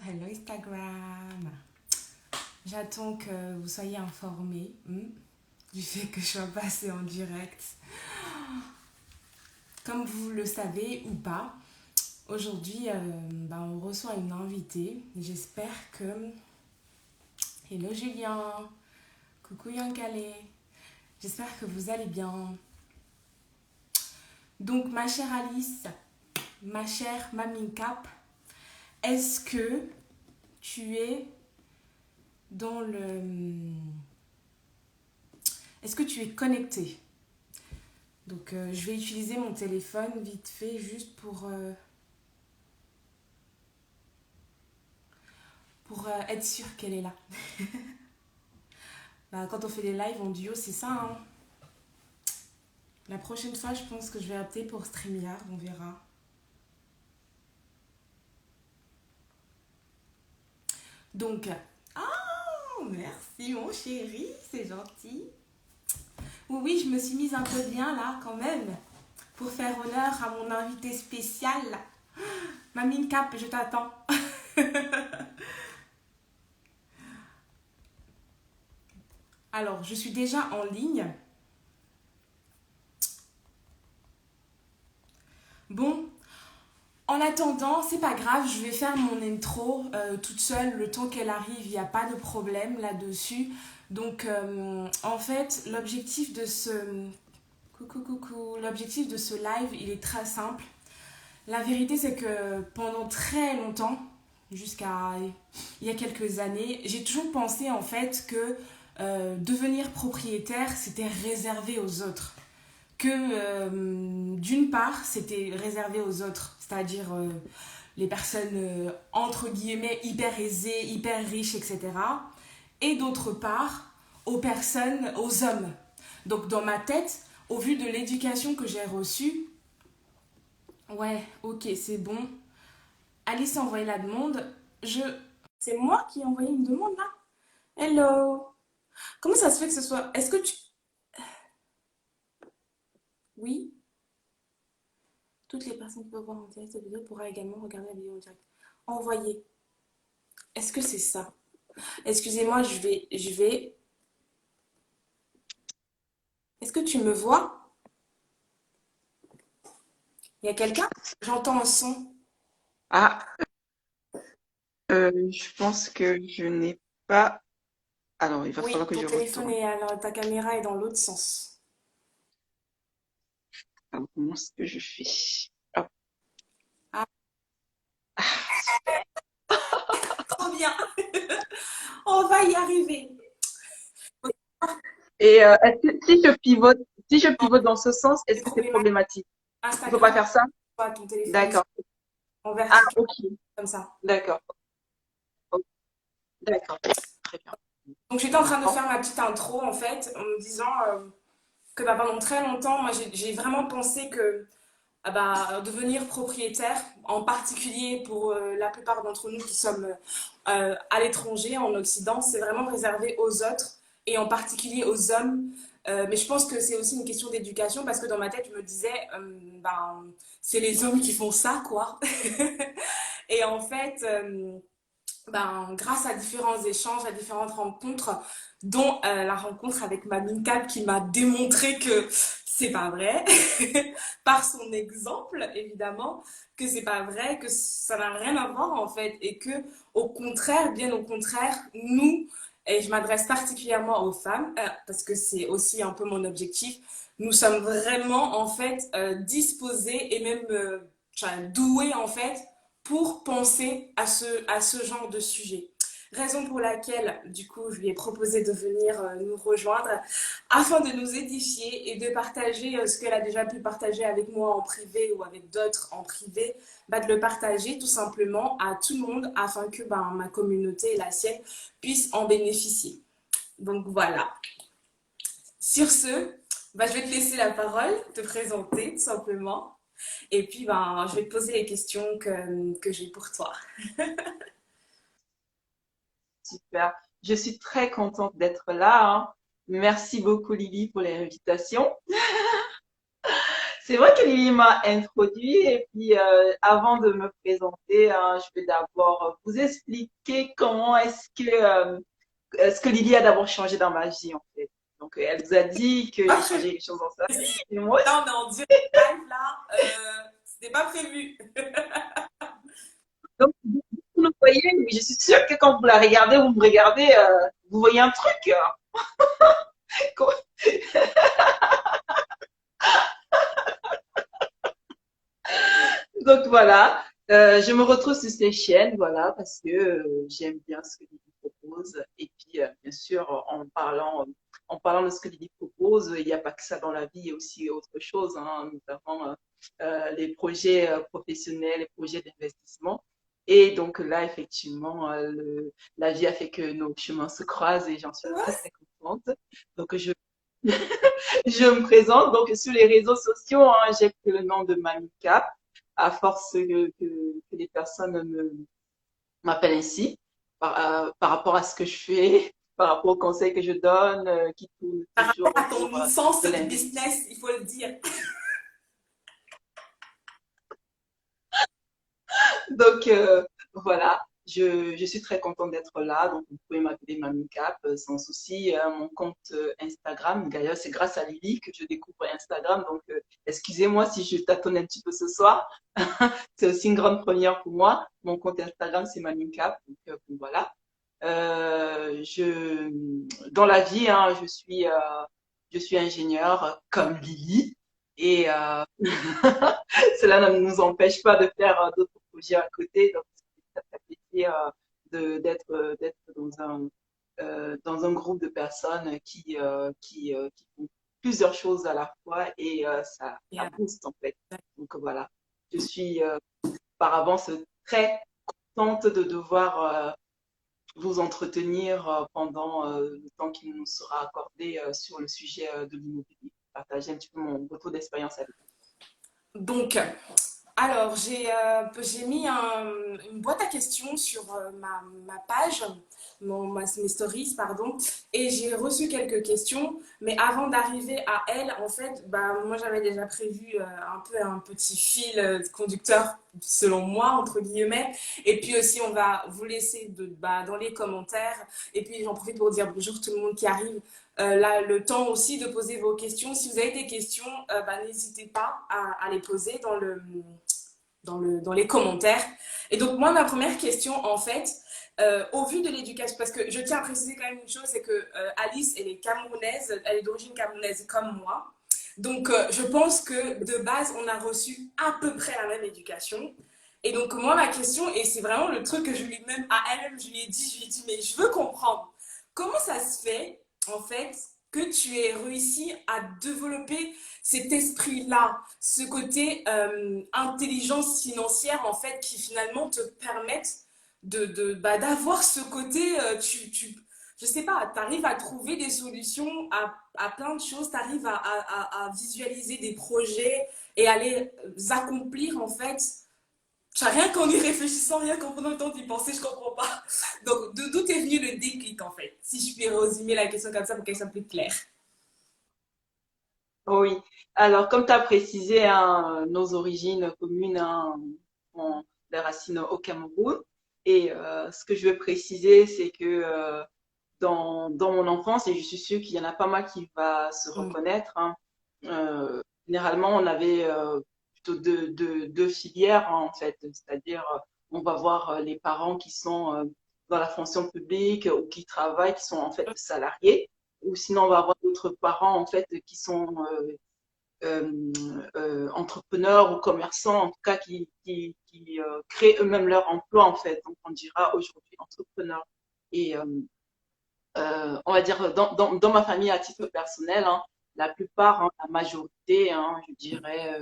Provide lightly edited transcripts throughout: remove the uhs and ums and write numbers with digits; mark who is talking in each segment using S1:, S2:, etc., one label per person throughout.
S1: Hello Instagram. J'attends que vous soyez informés du fait que je sois passée en direct. Comme vous le savez ou pas, aujourd'hui, on reçoit une invitée. J'espère que... Hello Julien. Coucou Yankale. J'espère que vous allez bien. Donc ma chère Alice, ma chère Mamine Cap, est-ce que tu es dans le... Est-ce que tu es connecté? Donc je vais utiliser mon téléphone vite fait juste pour être sûre qu'elle est là. Quand on fait des lives en duo, c'est ça, hein. La prochaine fois, je pense que je vais opter pour StreamYard, on verra. Donc, oh, merci mon chéri, c'est gentil. Oui, oui, je me suis mise un peu bien là quand même, pour faire honneur à mon invité spécial. Mamine Cap, je t'attends. Alors, je suis déjà en ligne. Bon, en attendant, c'est pas grave, je vais faire mon intro toute seule le temps qu'elle arrive, il n'y a pas de problème là-dessus. Donc, en fait, l'objectif de ce... Coucou, coucou. L'objectif de ce live, il est très simple. La vérité, c'est que pendant très longtemps, jusqu'à il y a quelques années, j'ai toujours pensé en fait que devenir propriétaire, c'était réservé aux autres. Que d'une part, c'était réservé aux autres, c'est-à-dire les personnes entre guillemets hyper aisées, hyper riches, etc. Et d'autre part, aux personnes, aux hommes. Donc dans ma tête, au vu de l'éducation que j'ai reçue, ouais, ok, c'est bon. Alice a envoyé la demande. Je... C'est moi qui ai envoyé une demande là? Hello. Comment ça se fait que ce soit... Est-ce que tu... Oui, toutes les personnes qui peuvent voir en direct cette vidéo pourront également regarder la vidéo en direct. Envoyer. Est-ce que c'est ça? Excusez-moi, je vais... Est-ce que tu me vois? Il y a quelqu'un? J'entends un son.
S2: Ah, je pense que je n'ai pas. Alors, il va falloir
S1: Oui,
S2: que
S1: ton
S2: je
S1: téléphone
S2: retourne.
S1: est... Alors, ta caméra est dans l'autre sens.
S2: Alors, comment est-ce que je fais? Hop.
S1: Ah, trop bien. On va y arriver.
S2: Et est-ce que si je pivote dans ce sens, est-ce
S1: C'est
S2: que c'est
S1: problématique.
S2: problématique? Il faut pas
S1: Instagram,
S2: faire ça?
S1: pas ton téléphone
S2: D'accord.
S1: en
S2: Ah,
S1: verticale
S2: ok.
S1: comme ça.
S2: D'accord. Ok. D'accord. Très bien.
S1: Donc j'étais en train de
S2: Bon.
S1: faire ma petite intro en fait en me disant que pendant très longtemps, moi j'ai vraiment pensé que devenir propriétaire, en particulier pour la plupart d'entre nous qui sommes à l'étranger, en Occident, c'est vraiment réservé aux autres et en particulier aux hommes. Mais je pense que c'est aussi une question d'éducation parce que dans ma tête, je me disais, c'est les hommes qui font ça, quoi. Et en fait, grâce à différents échanges, à différentes rencontres, dont la rencontre avec ma Minkab qui m'a démontré que c'est pas vrai, par son exemple évidemment, que c'est pas vrai, que ça n'a rien à voir en fait, et que au contraire, bien au contraire, nous, et je m'adresse particulièrement aux femmes, parce que c'est aussi un peu mon objectif, nous sommes vraiment en fait disposés et même doués en fait pour penser à ce genre de sujet. Raison pour laquelle, du coup, je lui ai proposé de venir nous rejoindre afin de nous édifier et de partager ce qu'elle a déjà pu partager avec moi en privé ou avec d'autres en privé, de le partager tout simplement à tout le monde afin que ma communauté et la sienne puissent en bénéficier. Donc voilà. Sur ce, je vais te laisser la parole, te présenter tout simplement. Et puis, je vais te poser les questions que j'ai pour toi.
S2: Super. Je suis très contente d'être là, hein. Merci beaucoup, Lily, pour l'invitation. C'est vrai que Lily m'a introduit et puis avant de me présenter, hein, je vais d'abord vous expliquer comment est-ce que Lily a d'abord changé dans ma vie en fait. Donc elle vous a dit que
S1: Pas
S2: j'ai changé
S1: prévu.
S2: les choses dans sa vie et moi aussi.
S1: Là, on est en direct live, là. C'était pas prévu.
S2: Donc vous le voyez, mais je suis sûre que quand vous la regardez, vous me regardez, vous voyez un truc. Donc voilà, je me retrouve sur ces chaînes, voilà, parce que j'aime bien ce que Lily propose. Et puis, bien sûr, en parlant de ce que Lily propose, il n'y a pas que ça dans la vie, il y a aussi autre chose, hein, notamment les projets professionnels, les projets d'investissement. Et donc là, effectivement, la vie a fait que nos chemins se croisent et j'en suis très,
S1: Ouais.
S2: très contente. Donc, je me présente donc sur les réseaux sociaux, hein, j'ai pris le nom de Mamie Cap à force que les personnes m'appellent ainsi par rapport à ce que je fais, par rapport aux conseils que je donne, qui tournent
S1: Par rapport
S2: toujours
S1: à
S2: autour
S1: ton sens
S2: de
S1: de
S2: l'investissement.
S1: business, il faut le dire.
S2: Donc voilà, je suis très contente d'être là. Donc vous pouvez m'appeler Mamie Cap sans souci. Mon compte Instagram, d'ailleurs c'est grâce à Lily que je découvre Instagram. Donc excusez-moi si je tâtonne un petit peu ce soir. C'est aussi une grande première pour moi. Mon compte Instagram c'est Mamie Cap. Donc voilà. Je, dans la vie, hein, je suis ingénieure comme Lily. Et cela ne nous empêche pas de faire d'autres projets à côté. Donc, ça fait plaisir d'être dans un groupe de personnes qui font plusieurs choses à la fois et ça
S1: Yeah.
S2: booste en fait. Donc voilà, je suis par avance très contente de devoir vous entretenir pendant le temps qui nous sera accordé sur le sujet de l'immobilier. Partager un petit peu mon retour d'expérience avec
S1: Donc, alors, j'ai mis une boîte à questions sur ma page, mes stories, pardon, et j'ai reçu quelques questions. Mais avant d'arriver à elles, en fait, bah, moi j'avais déjà prévu un peu un petit fil conducteur, selon moi, entre guillemets. Et puis aussi, on va vous laisser bah, dans les commentaires. Et puis, j'en profite pour dire bonjour tout le monde qui arrive. Là, le temps aussi de poser vos questions. Si vous avez des questions, bah, n'hésitez pas à les poser dans les commentaires. Et donc, moi, ma première question, en fait, au vu de l'éducation, parce que je tiens à préciser quand même une chose, c'est que Alice, elle est camerounaise, elle est d'origine camerounaise comme moi. Donc, je pense que de base, on a reçu à peu près la même éducation. Et donc, moi, ma question, et c'est vraiment le truc que je lui ai même à elle-même, je lui ai dit, mais je veux comprendre. Comment ça se fait, en fait, que tu aies réussi à développer cet esprit-là, ce côté intelligence financière, en fait, qui finalement te permettent bah, d'avoir ce côté, je sais pas, tu arrives à trouver des solutions à plein de choses, tu arrives à visualiser des projets et à les accomplir, en fait. Rien qu'en y réfléchissant, rien qu'en prenant le temps d'y penser, je comprends pas. Donc, d'où est venu le déclic, en fait? Si je puis résumer la question comme ça pour qu'elle soit plus claire.
S2: Oui. Alors, comme tu as précisé, hein, nos origines communes hein, ont des racines au Cameroun. Et ce que je veux préciser, c'est que dans mon enfance, et je suis sûre qu'il y en a pas mal qui va se
S1: Mm.
S2: reconnaître, hein, généralement, on avait plutôt deux filières, hein, en fait. C'est-à-dire, on va voir les parents qui sont dans la fonction publique ou qui travaillent, qui sont en fait salariés. Ou sinon, on va avoir d'autres parents, en fait, qui sont euh, entrepreneurs ou commerçants, en tout cas, qui créent eux-mêmes leur emploi, en fait. Donc, on dira aujourd'hui entrepreneur. Et on va dire, dans ma famille, à titre personnel, hein, la plupart, hein, la majorité, hein, je dirais,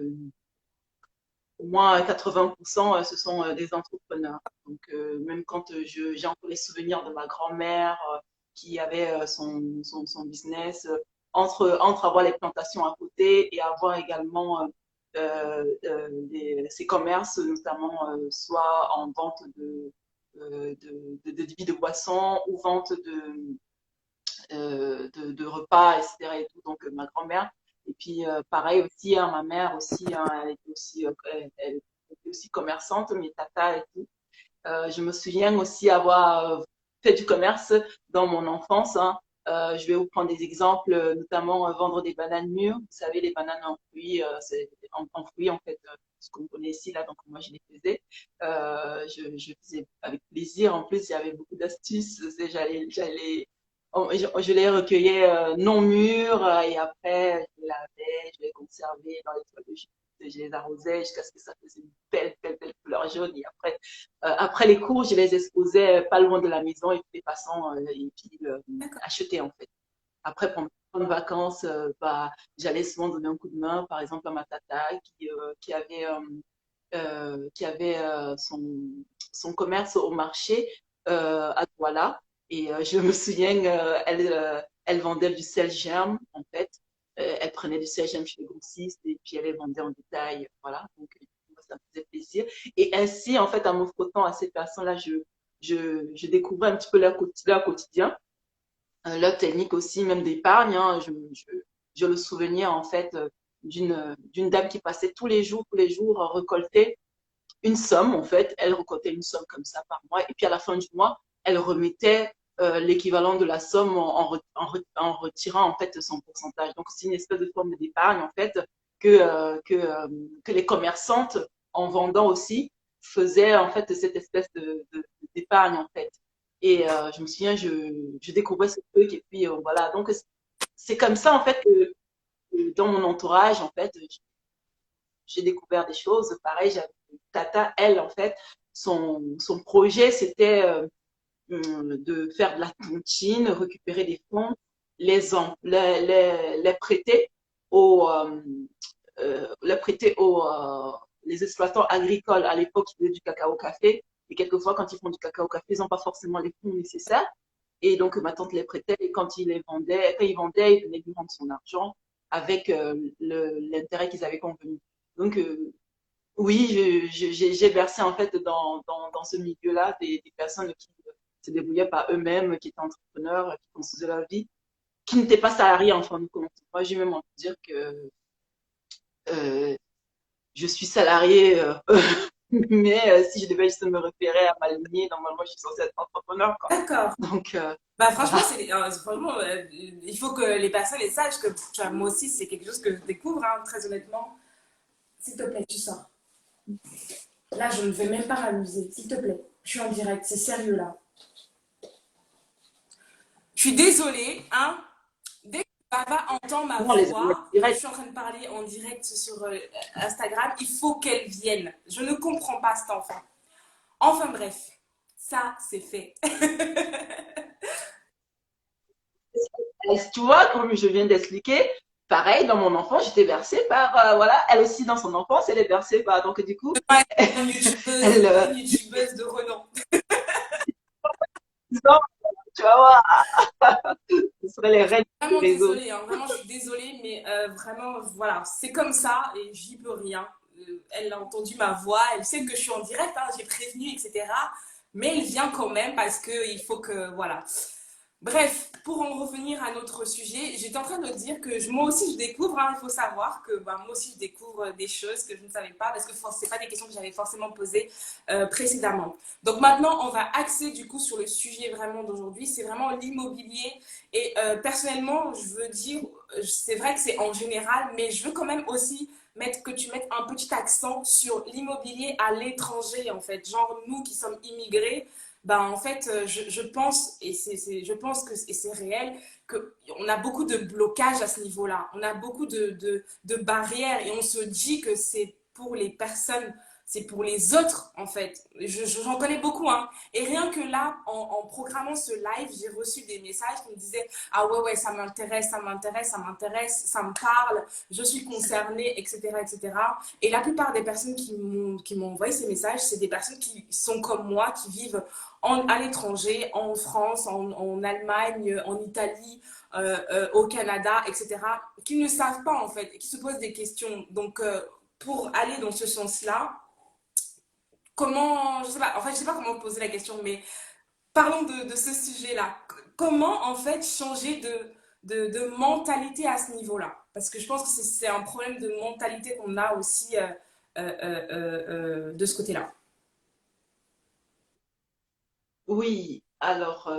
S2: au moins 80%, ce sont des entrepreneurs. Donc, même quand j'ai encore les souvenirs de ma grand-mère qui avait son business, entre avoir les plantations à côté et avoir également ses commerces, notamment soit en vente de débits de boissons ou vente de repas, etc. Et tout. Donc, ma grand-mère Et puis, pareil aussi, hein, ma mère aussi, hein, elle était aussi commerçante, mes tatas et tout. Je me souviens aussi avoir fait du commerce dans mon enfance, hein. Je vais vous prendre des exemples, notamment vendre des bananes mûres. Vous savez, les bananes en fruits, en fruits en fait, ce qu'on connaît ici là. Donc moi, je les faisais. Je faisais avec plaisir. En plus, il y avait beaucoup d'astuces. Je les recueillais non mûrs et après, je les lavais, je les conservais dans les toiles de jus. Je les arrosais jusqu'à ce que ça faisait une belle, belle, belle couleur jaune. Et après les cours, je les exposais pas loin de la maison et puis les passants et puis
S1: D'accord.
S2: achetaient en fait. Après, pendant les vacances, bah, j'allais souvent donner un coup de main, par exemple à ma tata qui avait son commerce au marché à Douala. Et je me souviens, elle vendait du sel germe en fait. Elle prenait du sel germe chez les grossistes et puis elle les vendait en détail. Voilà, donc ça me faisait plaisir. Et ainsi, en fait, en me frottant à ces personnes-là, je découvrais un petit peu leur quotidien, leur technique aussi, même d'épargne. Hein. J'ai le souvenir, en fait, d'une dame qui passait tous les jours, récolter une somme, en fait. Elle récoltait une somme comme ça par mois. Et puis, à la fin du mois, elle remettait l'équivalent de la somme en retirant, en fait, son pourcentage. Donc, c'est une espèce de forme d'épargne, en fait, que les commerçantes, en vendant aussi, faisaient, en fait, cette espèce d'épargne, en fait. Et je me souviens, je découvrais ce truc et puis voilà. Donc, c'est comme ça, en fait, que dans mon entourage, en fait, j'ai découvert des choses. Pareil, j'avais Tata, elle, en fait, son projet, c'était de faire de la tontine, récupérer des fonds, les prêter aux, les exploitants agricoles. À l'époque, ils faisaient du cacao café. Et quelquefois, quand ils font du cacao café, ils n'ont pas forcément les fonds nécessaires. Et donc, ma tante les prêtait. Et quand ils vendaient, ils venaient lui rendre son argent avec l'intérêt qu'ils avaient convenu. Donc, oui, j'ai versé en fait dans ce milieu-là des personnes qui se débrouillaient par eux-mêmes, qui étaient entrepreneurs, qui construisaient leur vie, qui n'étaient pas salariés en fin de compte. Moi, j'ai même envie de dire que euh, je suis salariée, mais si je devais juste me référer à ma lignée, normalement, je suis censée être entrepreneur, quoi.
S1: D'accord.
S2: Donc,
S1: Bah franchement,
S2: voilà.
S1: franchement, il faut que les personnes les sachent que tu vois, moi aussi, c'est quelque chose que je découvre, hein, très honnêtement. S'il te plaît, tu sors. Là, je ne vais même pas m'amuser. S'il te plaît, je suis en direct, c'est sérieux là. Je suis désolée, hein. Dès que Baba entend ma
S2: Non, les
S1: voix, que je
S2: directs.
S1: suis en train de parler en direct sur Instagram, il faut qu'elle vienne. Je ne comprends pas cet enfant. Enfin bref, ça c'est fait.
S2: Tu vois, comme je viens d'expliquer, pareil, dans mon enfance, j'étais bercée par, voilà, elle aussi dans son enfance, elle est bercée par, donc du coup,
S1: Ouais,
S2: elle,
S1: une youtubeuse de renom.
S2: non, tu vas voir, ce seraient les reines du
S1: Vraiment
S2: réseau.
S1: désolée, hein, vraiment je suis désolée, mais vraiment voilà, c'est comme ça et j'y peux rien. Elle a entendu ma voix, elle sait que je suis en direct, hein, j'ai prévenu, etc. Mais elle vient quand même parce qu'il faut que, voilà. Bref, pour en revenir à notre sujet, j'étais en train de dire que moi aussi je découvre, hein, il faut savoir que bah, moi aussi je découvre des choses que je ne savais pas parce que ce n'est pas des questions que j'avais forcément posées précédemment. Donc maintenant, on va axer du coup sur le sujet vraiment d'aujourd'hui, c'est vraiment l'immobilier. Et personnellement, je veux dire, c'est vrai que c'est en général, mais je veux quand même aussi que tu mettes un petit accent sur l'immobilier à l'étranger en fait. Genre nous qui sommes immigrés, ben, en fait, je pense, et je pense que et c'est réel, qu'on a beaucoup de blocages à ce niveau-là. On a beaucoup de barrières et on se dit que c'est pour les personnes, c'est pour les autres, en fait. J'en connais beaucoup, hein. Et rien que là, en programmant ce live, j'ai reçu des messages qui me disaient: ah ouais, ouais, ça m'intéresse, ça m'intéresse, ça m'intéresse, ça me parle, je suis concernée, etc., etc. Et cetera. Et la plupart des personnes qui m'ont envoyé ces messages, c'est des personnes qui sont comme moi, qui vivent à l'étranger, en France, en Allemagne, en Italie, au Canada, etc., qui ne savent pas en fait, et qui se posent des questions. Donc, pour aller dans ce sens-là, comment, je sais pas, en fait, je sais pas comment poser la question, mais parlons de ce sujet-là. Comment en fait changer de mentalité à ce niveau-là? Parce que je pense que c'est un problème de mentalité qu'on a aussi de ce côté-là.
S2: Oui, alors,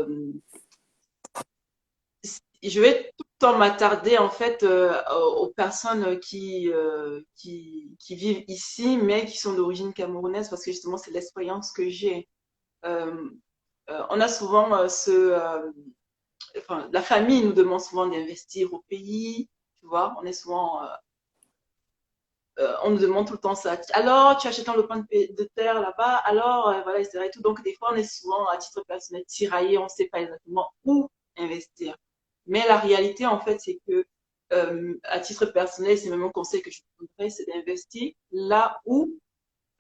S2: je vais tout le temps m'attarder en fait aux personnes qui vivent ici, mais qui sont d'origine camerounaise, parce que justement, c'est l'expérience que j'ai. Euh, on a souvent enfin, la famille nous demande souvent d'investir au pays, tu vois, on est souvent on nous demande tout le temps ça. Alors, tu achètes un lopin de terre là-bas, alors, voilà, etc. Et tout. Donc, des fois, on est souvent, à titre personnel, tiraillé, on ne sait pas exactement où investir. Mais la réalité, en fait, c'est que, à titre personnel, c'est même un conseil que je vous donnerais, c'est d'investir là où,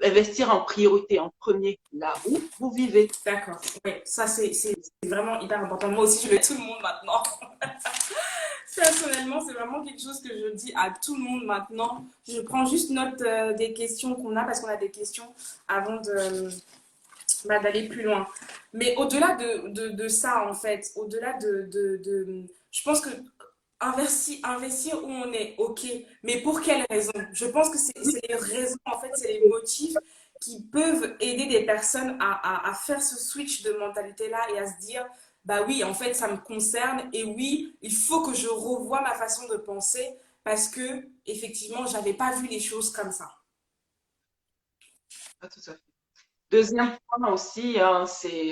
S2: investir en priorité, en premier, là où vous vivez.
S1: D'accord. Oui, ça c'est vraiment hyper important. Moi aussi, je le dis à tout le monde maintenant. Personnellement, c'est vraiment quelque chose que je dis à tout le monde maintenant. Je prends juste note des questions qu'on a parce qu'on a des questions avant d'aller plus loin. Mais au-delà de ça, en fait, au-delà je pense que investir où on est, ok, mais pour quelles raisons? Je pense que c'est les raisons, en fait, c'est les motifs qui peuvent aider des personnes à faire ce switch de mentalité-là et à se dire, bah oui, en fait, ça me concerne et oui, il faut que je revoie ma façon de penser parce que, effectivement, j'avais pas vu les choses comme ça.
S2: Ah, tout à fait. Deuxième point aussi, hein, il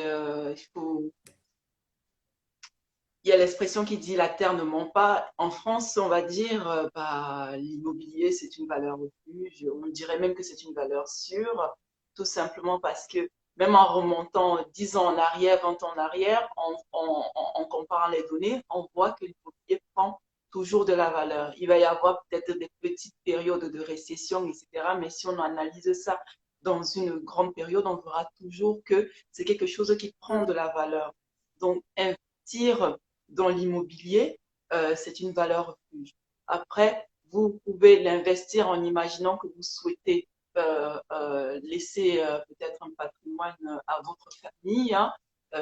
S2: y a l'expression qui dit la terre ne ment pas. En France, on va dire, bah, l'immobilier, c'est une valeur refuge. On dirait même que c'est une valeur sûre, tout simplement parce que même en remontant 10 ans en arrière, 20 ans en arrière, en comparant les données, on voit que l'immobilier prend toujours de la valeur. Il va y avoir peut-être des petites périodes de récession, etc. Mais si on analyse ça dans une grande période, on verra toujours que c'est quelque chose qui prend de la valeur. Donc, investir dans l'immobilier, c'est une valeur refuge. Après, vous pouvez l'investir en imaginant que vous souhaitez laisser peut-être un patrimoine à votre famille. Hein.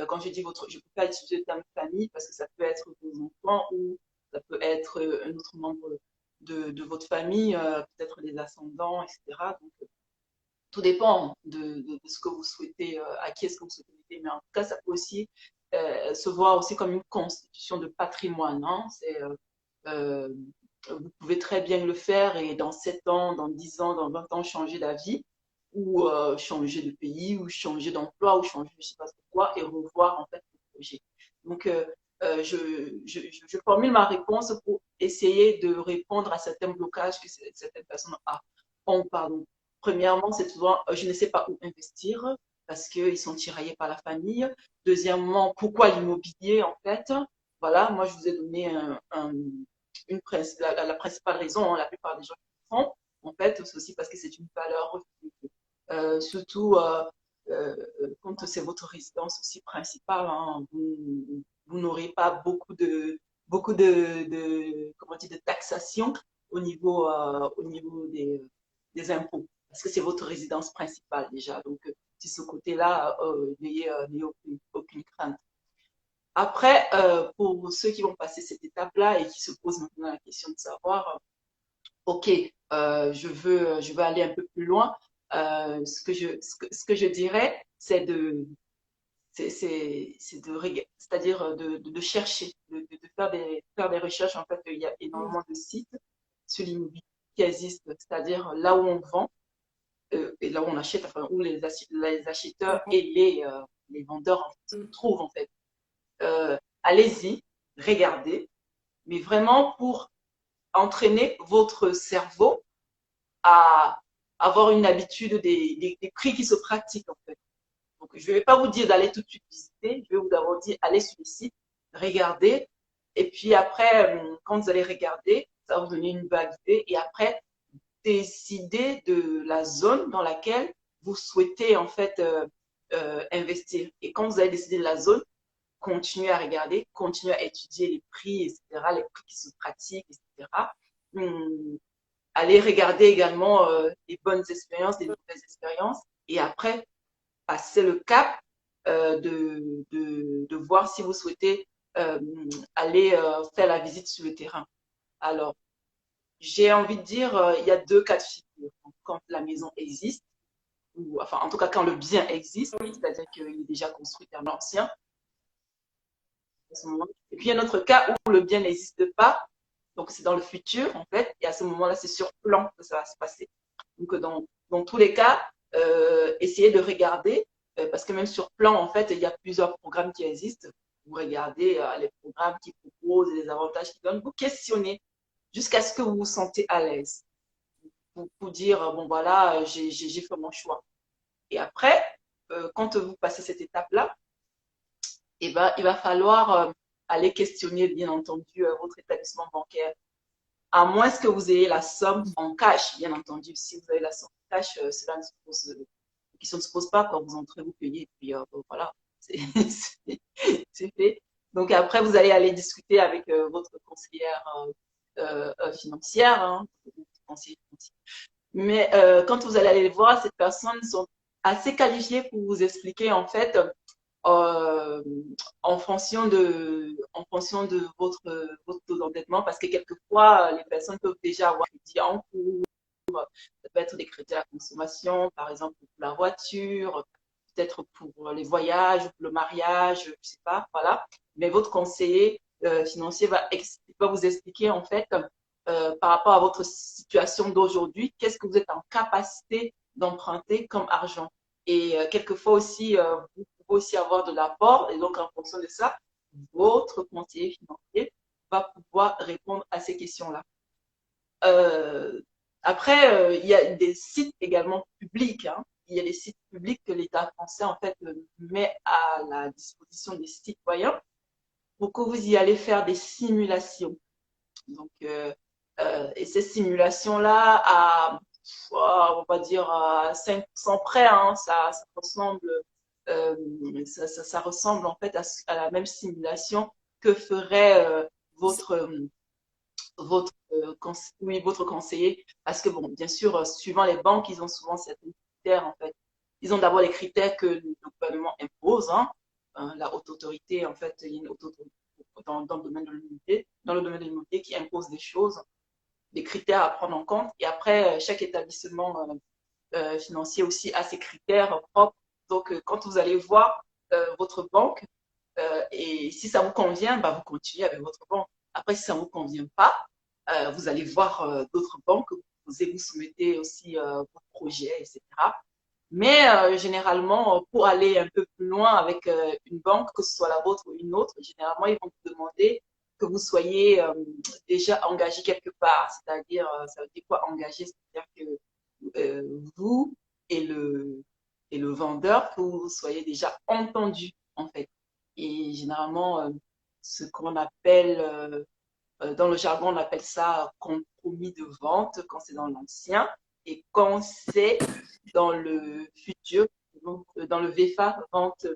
S2: Quand je dis votre, je ne peux pas utiliser le terme famille parce que ça peut être vos enfants ou ça peut être un autre membre de votre famille, peut-être des ascendants, etc. Donc, tout dépend de ce que vous souhaitez, à qui est-ce que vous souhaitez aider. Mais en tout cas, ça peut aussi se voir aussi comme une constitution de patrimoine. Hein. Euh, vous pouvez très bien le faire et dans 7 ans, dans 10 ans, dans 20 ans, changer d'avis ou changer de pays ou changer d'emploi ou changer je ne sais pas quoi et revoir en fait le projet. Donc, je formule ma réponse pour essayer de répondre à certains blocages que certaines personnes ont. Pardon. Premièrement, c'est souvent, je ne sais pas où investir parce qu'ils sont tiraillés par la famille. Deuxièmement, pourquoi l'immobilier en fait? Voilà, moi je vous ai donné la principale raison, hein, la plupart des gens qui le font, en fait, c'est aussi parce que c'est une valeur refuge. Surtout euh, quand c'est votre résidence aussi principale, hein, vous n'aurez pas comment dire, de taxation au niveau des impôts, parce que c'est votre résidence principale déjà. Donc, de ce côté-là, n'ayez aucune crainte. Après, pour ceux qui vont passer cette étape-là et qui se posent maintenant la question de savoir, OK, je veux aller un peu plus loin, ce que je dirais, c'est-à-dire de chercher, de faire des recherches. En fait, il y a énormément de sites sur l'immobilier qui existent, c'est-à-dire là où on vend et là où on achète, enfin, où les acheteurs et les vendeurs en fait, se trouvent en fait. Allez-y, regardez, mais vraiment pour entraîner votre cerveau à avoir une habitude des prix qui se pratiquent en fait. Donc, je ne vais pas vous dire d'aller tout de suite visiter, je vais vous d'abord dire allez sur le site, regardez, et puis après, quand vous allez regarder, ça va vous donner une vague idée, et après, décider de la zone dans laquelle vous souhaitez en fait investir. Et quand vous avez décidé de la zone, continuez à regarder, continuez à étudier les prix, etc., les prix qui se pratiquent, etc. Hum, Allez regarder également les bonnes expériences, les mauvaises expériences, et après, passer le cap de voir si vous souhaitez aller faire la visite sur le terrain. Alors, j'ai envie de dire, il y a deux cas de figure. Quand la maison existe, ou enfin, en tout cas, quand le bien existe,
S1: Oui.
S2: c'est-à-dire qu'il est déjà construit à l'ancien, à ce moment. Et puis, il y a un autre cas où le bien n'existe pas, donc c'est dans le futur, en fait, et à ce moment-là, c'est sur plan que ça va se passer. Donc, dans tous les cas, essayez de regarder, parce que même sur plan, en fait, il y a plusieurs programmes qui existent. Vous regardez les programmes qui proposent, les avantages qu'ils donnent, vous questionnez jusqu'à ce que vous vous sentez à l'aise pour dire, bon voilà, j'ai fait mon choix. Et après, quand vous passez cette étape-là, eh ben, il va falloir aller questionner, bien entendu, votre établissement bancaire. À moins que vous ayez la somme en cash, bien entendu. Si vous avez la somme en cash, cela ne se pose, la question ne se pose pas quand vous entrez, vous payez, et puis voilà, c'est fait. Donc après, vous allez aller discuter avec votre conseillère financière, hein, conseiller financier. Mais quand vous allez aller voir, ces personnes sont assez qualifiées pour vous expliquer en fait euh, en fonction de votre taux d'endettement, parce que quelquefois, les personnes peuvent déjà avoir des crédits en cours. Ça peut être des crédits à la consommation, par exemple pour la voiture, peut-être pour les voyages, pour le mariage, je ne sais pas, voilà. Mais votre conseiller financier va vous expliquer en fait par rapport à votre situation d'aujourd'hui, qu'est-ce que vous êtes en capacité d'emprunter comme argent. Et quelquefois aussi, vous pouvez aussi avoir de l'apport, et donc en fonction de ça, votre conseiller financier va pouvoir répondre à ces questions-là. Euh, Après, il y a des sites également publics, hein. Il y a des sites publics que l'État français en fait met à la disposition des citoyens pour que vous y allez faire des simulations. Donc, et ces simulations-là, on va dire à 5% près, hein, ça ressemble, euh, ça ressemble en fait à la même simulation que ferait votre conseiller. Parce que, bon, bien sûr, suivant les banques, ils ont souvent certains critères, en fait. Ils ont d'abord les critères que le gouvernement impose, hein. La haute autorité, en fait, il y a une haute autorité dans le domaine de l'immobilier, qui impose des choses, des critères à prendre en compte. Et après, chaque établissement financier aussi a ses critères propres. Donc, quand vous allez voir votre banque, et si ça vous convient, bah, vous continuez avec votre banque. Après, si ça ne vous convient pas, vous allez voir d'autres banques, vous soumettez aussi vos projets, etc. Mais généralement, pour aller un peu plus loin avec une banque, que ce soit la vôtre ou une autre, généralement, ils vont vous demander que vous soyez déjà engagé quelque part. C'est-à-dire, ça veut dire quoi engagé? C'est-à-dire que vous et le vendeur, que vous soyez déjà entendu, en fait. Et généralement, ce qu'on appelle, dans le jargon, on appelle ça compromis de vente quand c'est dans l'ancien. Et quand c'est dans le futur, donc dans le VFA, vente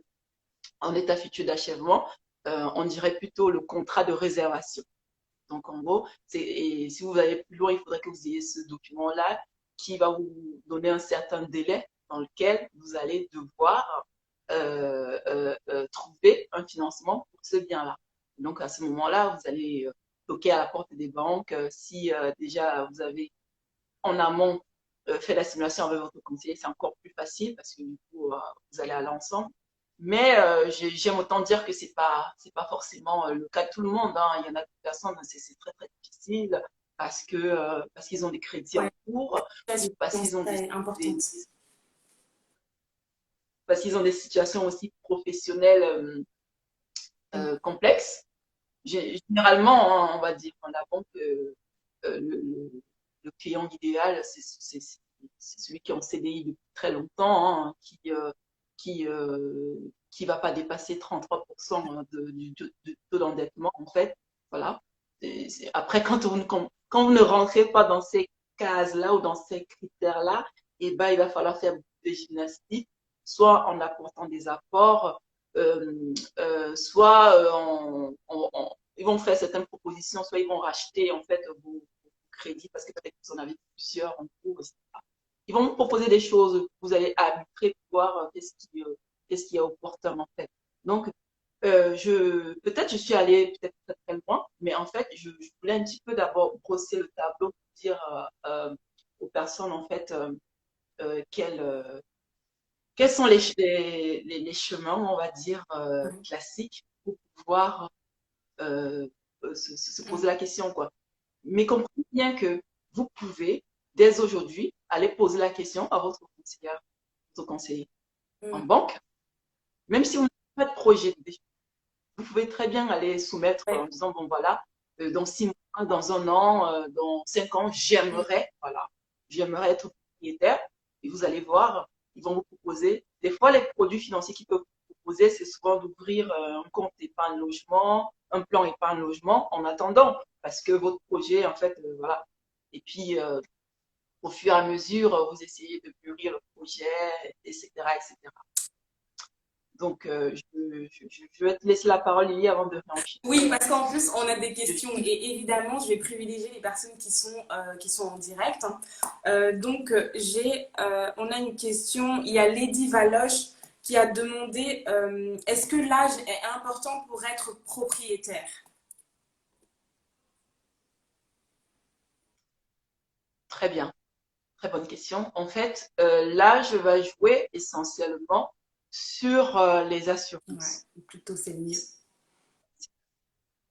S2: en état futur d'achèvement, on dirait plutôt le contrat de réservation. Donc en gros, et si vous allez plus loin, il faudrait que vous ayez ce document-là qui va vous donner un certain délai dans lequel vous allez devoir trouver un financement pour ce bien-là. Donc à ce moment-là, vous allez toquer à la porte des banques. Si déjà vous avez en amont fait la simulation avec votre conseiller, c'est encore plus facile parce que du coup, vous allez à l'ensemble. Mais j'aime autant dire que c'est pas forcément le cas de tout le monde, hein. Il y en a des personnes, c'est très très difficile parce qu'ils ont des crédits en
S1: Ouais,
S2: cours ou parce qu'ils ont
S1: c'est importante.
S2: parce qu'ils ont des situations aussi professionnelles complexes. Généralement, hein, on va dire en avant que le client idéal, c'est celui qui est en CDI depuis très longtemps, hein, qui va pas dépasser 33% du taux d'endettement, en fait. Voilà. Après, quand vous ne rentrez pas dans ces cases-là ou dans ces critères-là, eh ben, il va falloir faire des gymnastiques, soit en apportant des apports, soit ils vont faire certaines propositions, soit ils vont racheter en fait vos crédits parce que peut-être que vous en avez plusieurs en cours, etc. Ils vont vous proposer des choses, vous allez arbitrer pour voir qu'est-ce qui est opportun en fait. Donc, peut-être je suis allée peut-être très très loin, mais en fait, je voulais un petit peu d'abord brosser le tableau pour personnes, en fait, quelles, quels sont les chemins, on va dire,
S1: Ouais.
S2: classiques pour pouvoir se
S1: Mm.
S2: poser la question, quoi. Mais comprenez bien que vous pouvez, dès aujourd'hui, aller poser la question à votre conseillère, votre conseiller en
S1: Mm.
S2: banque, même si vous n'avez pas de projet. Vous pouvez très bien aller soumettre en
S1: Ouais.
S2: disant, bon voilà, dans 6 mois, dans un an, dans 5 ans,
S1: Mm.
S2: j'aimerais, voilà, j'aimerais être propriétaire. Et vous allez voir, ils vont vous proposer, des fois les produits financiers qu'ils peuvent vous proposer, c'est souvent d'ouvrir un compte épargne logement, un plan épargne logement en attendant, parce que votre projet, en fait, voilà. Et puis, au fur et à mesure, vous essayez de mûrir le projet, etc., etc. Donc, je vais te laisser la parole, Lily, avant de
S1: Oui,
S2: réenchaîner.
S1: parce qu'en plus, on a des
S2: Je
S1: questions
S2: suis
S1: et évidemment, je vais privilégier les personnes qui sont en direct, hein. On a une question. Il y a Lady Valoche qui a demandé est-ce que l'âge est important pour être propriétaire?
S2: très bien. Très bonne question. En fait, l'âge va jouer essentiellement sur les
S1: Ouais,
S2: assurances.
S1: plutôt c'est mieux.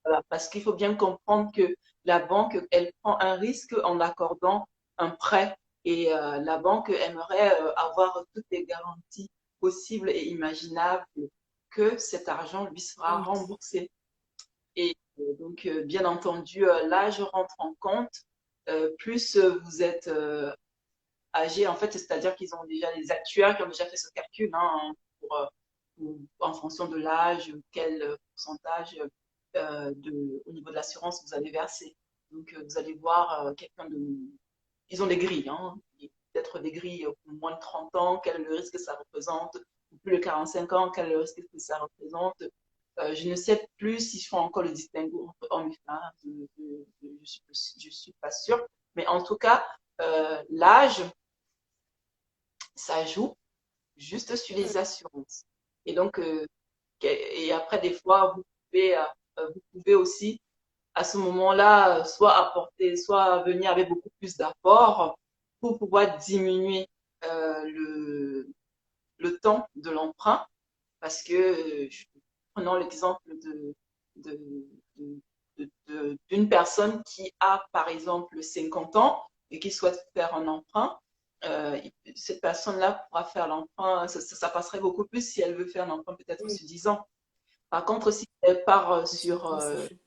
S2: Voilà, parce qu'il faut bien comprendre que la banque, elle prend un risque en accordant un prêt et la banque aimerait avoir toutes les garanties possibles et imaginables que cet argent lui sera
S1: Mm.
S2: remboursé. Et donc, bien entendu, l'âge rentre en compte. Plus vous êtes âgés, en fait, c'est-à-dire qu'ils ont déjà des actuaires qui ont déjà fait ce calcul hein, en fonction de l'âge, quel pourcentage au niveau de l'assurance vous allez verser. Donc, vous allez voir quelqu'un de. Ils ont des grilles, hein, peut-être des grilles pour moins de 30 ans, quel est le risque que ça représente, ou plus de 45 ans, quel est le risque que ça représente. Je ne sais plus s'ils font encore le distinguo entre hommes et femmes, je suis pas sûre. Mais en tout cas, l'âge ça joue juste sur les assurances. Et donc, et après, des fois, vous pouvez aussi, à ce moment-là, soit apporter, soit venir avec beaucoup plus d'apports pour pouvoir diminuer le temps de l'emprunt. Parce que, prenons l'exemple de, d'une personne qui a, par exemple, 50 ans et qui souhaite faire un emprunt, cette personne-là pourra faire l'emprunt, ça passerait beaucoup plus si elle veut faire un emprunt peut-être
S1: Mm.
S2: sur 10 ans. Par contre, si elle part
S1: Sur
S2: sur
S1: 10, ça fait.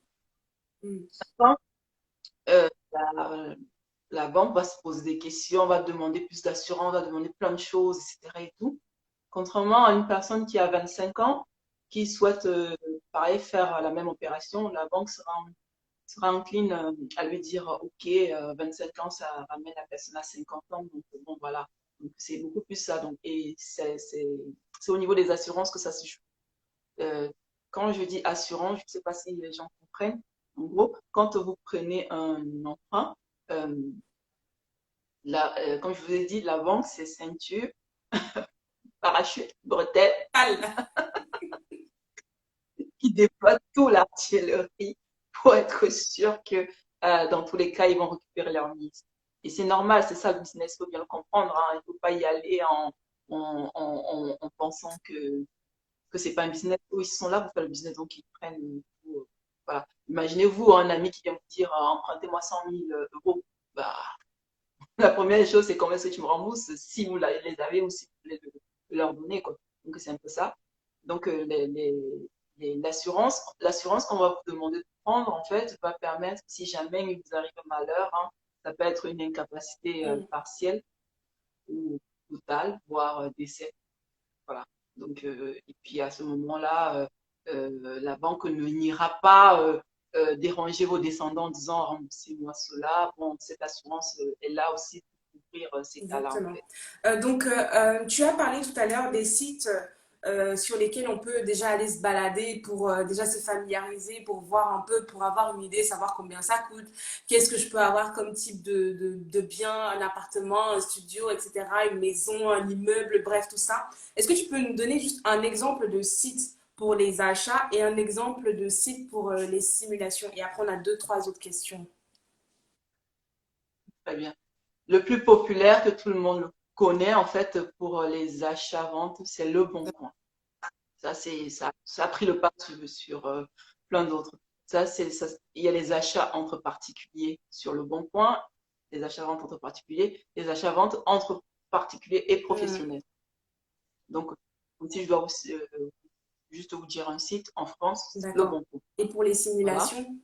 S1: Mm.
S2: 5 ans, euh, la, la banque va se poser des questions, va demander plus d'assurance, va demander plein de choses, etc. et tout. Contrairement à une personne qui a 25 ans, qui souhaite, pareil, faire la même opération, la banque sera encline à lui dire, OK, 25 ans, ça ramène la personne à 50 ans. Donc, bon, voilà. Donc, c'est beaucoup plus ça. Donc, et c'est au niveau des assurances que ça se joue. Euh, Quand je dis assurance, je ne sais pas si les gens comprennent. En gros, quand vous prenez un emprunt, euh, comme je vous ai dit, la banque, c'est ceinture, parachute, bretelles,
S1: Al.
S2: qui déploient toute l'artillerie pour être sûr que dans tous les cas, ils vont récupérer leur mise. Et c'est normal, c'est ça le business, il faut bien le comprendre. Hein. Il ne faut pas y aller en pensant que c'est pas un business. Eux, ils sont là pour faire le business, donc ils prennent. Voilà. Imaginez-vous un ami qui vient vous dire empruntez-moi 100 000 euros. Bah, la première chose, c'est combien est-ce que tu me rembourses si vous les avez ou si vous voulez leur donner. Quoi. Donc, c'est un peu ça. Donc, l'assurance qu'on va vous demander de prendre, en fait, va permettre, si jamais il vous arrive un malheur, hein, ça peut être une incapacité
S1: Mm.
S2: partielle ou totale, voire décès. Voilà. Donc, et puis à ce moment-là, la banque ne n'ira pas déranger vos descendants en disant remboursez-moi cela. Bon, cette assurance est là aussi pour couvrir ces cas-là, en
S1: Exactement.
S2: fait.
S1: Tu as parlé tout à l'heure des sites sur lesquels on peut déjà aller se balader pour déjà se familiariser, pour voir un peu, pour avoir une idée, savoir combien ça coûte, qu'est-ce que je peux avoir comme type de bien, un appartement, un studio, etc., une maison, un immeuble, bref, tout ça. Est-ce que tu peux nous donner juste un exemple de site pour les achats et un exemple de site pour les simulations? Et après, on a deux, trois autres questions.
S2: Très bien. Le plus populaire que tout le monde connaît, en fait, pour les achats-ventes, c'est Le Bon Coin. Ça a pris le pas sur plein d'autres. Il y a les achats entre particuliers sur Le Bon Coin, les achats-ventes entre particuliers, les achats-ventes entre particuliers et
S1: Hmm,
S2: professionnels. Donc, si je dois juste vous dire un site, en France, Le
S1: d'accord.
S2: Bon Coin.
S1: Et pour les
S2: Voilà.
S1: simulations,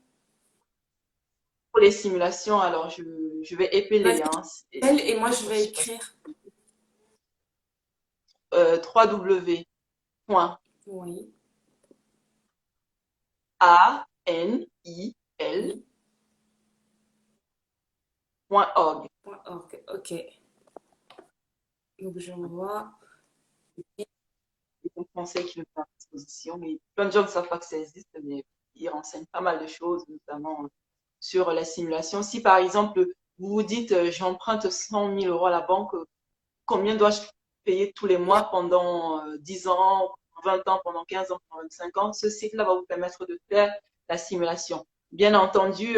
S2: Pour les simulations, alors je vais épeler,
S1: vas-y,
S2: hein,
S1: elle et moi je
S2: je
S1: vais
S2: sais pas,
S1: écrire.
S2: www.annie
S1: Oui, oui.
S2: .org.
S1: .org. Ok. Donc j'envoie.
S2: C'est un conseil qui le met à disposition. Mais plein de gens ne savent pas que ça existe, mais il renseigne pas mal de choses, notamment sur la simulation. Si par exemple, vous vous dites, j'emprunte 100 000 € à la banque, combien dois-je payer tous les mois pendant 10 ans, 20 ans, pendant 15 ans, pendant 25 ans? Ce site-là va vous permettre de faire la simulation. Bien entendu,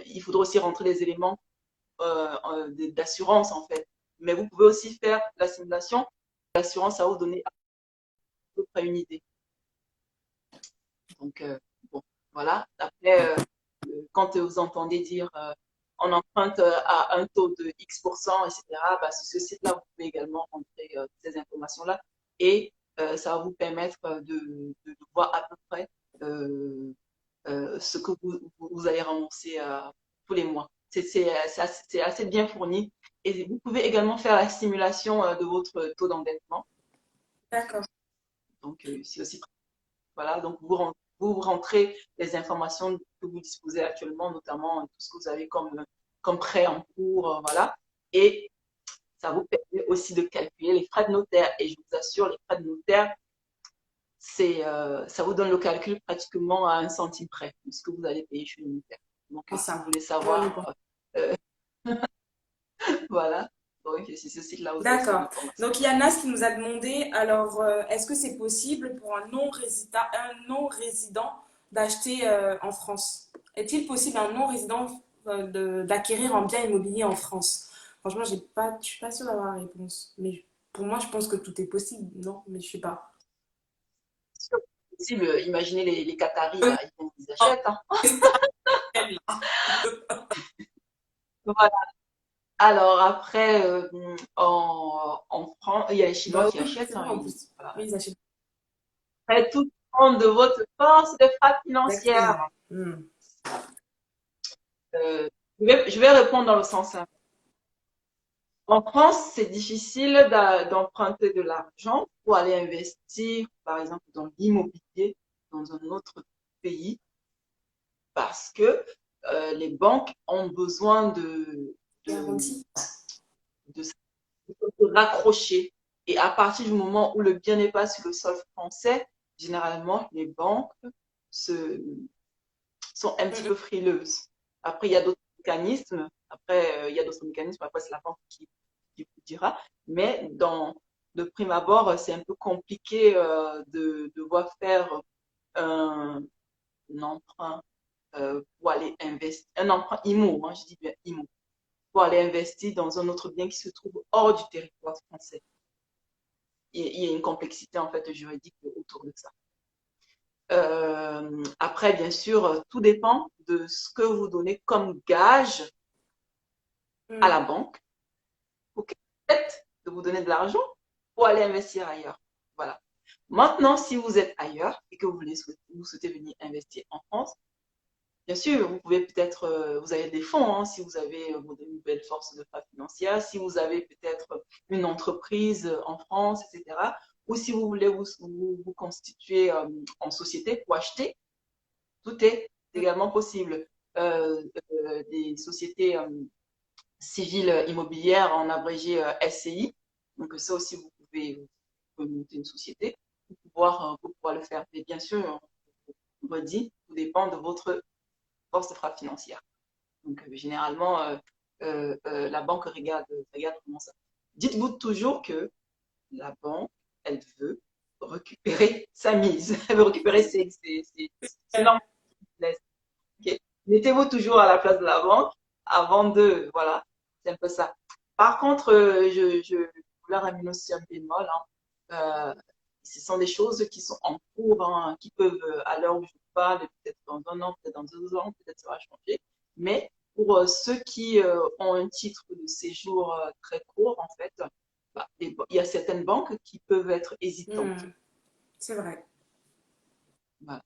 S2: il faudra aussi rentrer des éléments d'assurance, en fait. Mais vous pouvez aussi faire la simulation. L'assurance, ça va vous donner à peu près une idée. Donc, bon, voilà. Après, quand vous entendez dire on emprunte à un taux de X%, etc., bah, sur ce site-là, vous pouvez également rentrer ces informations-là et ça va vous permettre de voir à peu près euh, ce que vous allez rembourser tous les mois. C'est assez bien fourni et vous pouvez également faire la simulation de votre taux d'endettement.
S1: D'accord.
S2: Donc, c'est aussi voilà, donc vous rentrez les informations que vous disposez actuellement, notamment tout ce que vous avez comme prêt en cours, voilà. Et ça vous permet aussi de calculer les frais de notaire. Et je vous assure, les frais de notaire, ça vous donne le calcul pratiquement à un centime près de ce que vous allez payer chez le notaire. Donc,
S1: Comme
S2: si vous
S1: ça.
S2: voulez
S1: Bon, on est bon.
S2: savoir, euh, voilà. Donc, c'est ce site-là, vous avez cette
S1: D'accord.
S2: information.
S1: Donc, il y a Nas qui nous a demandé, alors, est-ce que c'est possible pour un non-résident d'acheter en France? Est-il possible à un non-résident d'acquérir un bien immobilier en France? Franchement, je suis pas sûre d'avoir la réponse. Mais pour moi, je pense que tout est possible, non? Mais je sais pas.
S2: C'est possible, imaginez les Qataris, là, ils achètent, hein. Voilà. Alors après, en France, il y a les Chinois
S1: Bah
S2: qui
S1: oui, c'est
S2: achètent,
S1: vrai
S2: hein,
S1: en plus.
S2: voilà.
S1: Oui, ils achètent
S2: Après, tout dépend de votre force de frappe financière.
S1: exactement. Hmm.
S2: Euh, je vais répondre dans le sens inverse. En France, c'est difficile d'emprunter de l'argent pour aller investir, par exemple, dans l'immobilier dans un autre pays, parce que les banques ont besoin de,
S1: Garantie.
S2: de se raccrocher. Et à partir du moment où le bien n'est pas sur le sol français, généralement, les banques se, sont un petit peu frileuses. Après, il y a d'autres mécanismes. Après, il y a d'autres mécanismes. Après, c'est la banque qui vous dira. Mais de prime abord, c'est un peu compliqué de devoir faire un, un emprunt pour aller investir. Un emprunt IMO, hein, je dis bien IMO, pour aller investir dans un autre bien qui se trouve hors du territoire français. Il y a une complexité en fait juridique autour de ça. Après, bien sûr, tout dépend de ce que vous donnez comme gage à la
S1: Hmm.
S2: banque pour qu'elle accepte de vous donner de l'argent pour aller investir ailleurs. Voilà. Maintenant, si vous êtes ailleurs et que vous souhaitez venir investir en France, bien sûr, vous pouvez peut-être, vous avez des fonds, hein, si vous avez une belle force de frappe financière, si vous avez peut-être une entreprise en France, etc. Ou si vous voulez vous constituer en société pour acheter, tout est également possible. Des sociétés civiles immobilières, en abrégé SCI. Donc ça aussi, vous pouvez monter une société pour pouvoir le faire. Mais bien sûr, on redit, tout dépend de votre force de frappe financière. Donc, généralement, la banque regarde comment ça. Dites-vous toujours que la banque, elle veut récupérer sa mise. Elle veut récupérer c'est normal. Okay. Mettez-vous toujours à la place de la banque avant de, voilà. C'est un peu ça. Par contre, je voulais ramener aussi un bémol, hein. Ce sont des choses qui sont en cours, hein, qui peuvent, à l'heure où je parle, peut-être dans un an, peut-être dans 2 ans, peut-être ça va changer. Mais pour ceux qui ont un titre de séjour très court, en fait, bah, il y a certaines banques qui peuvent être hésitantes.
S1: Hmm, c'est vrai.
S2: Voilà.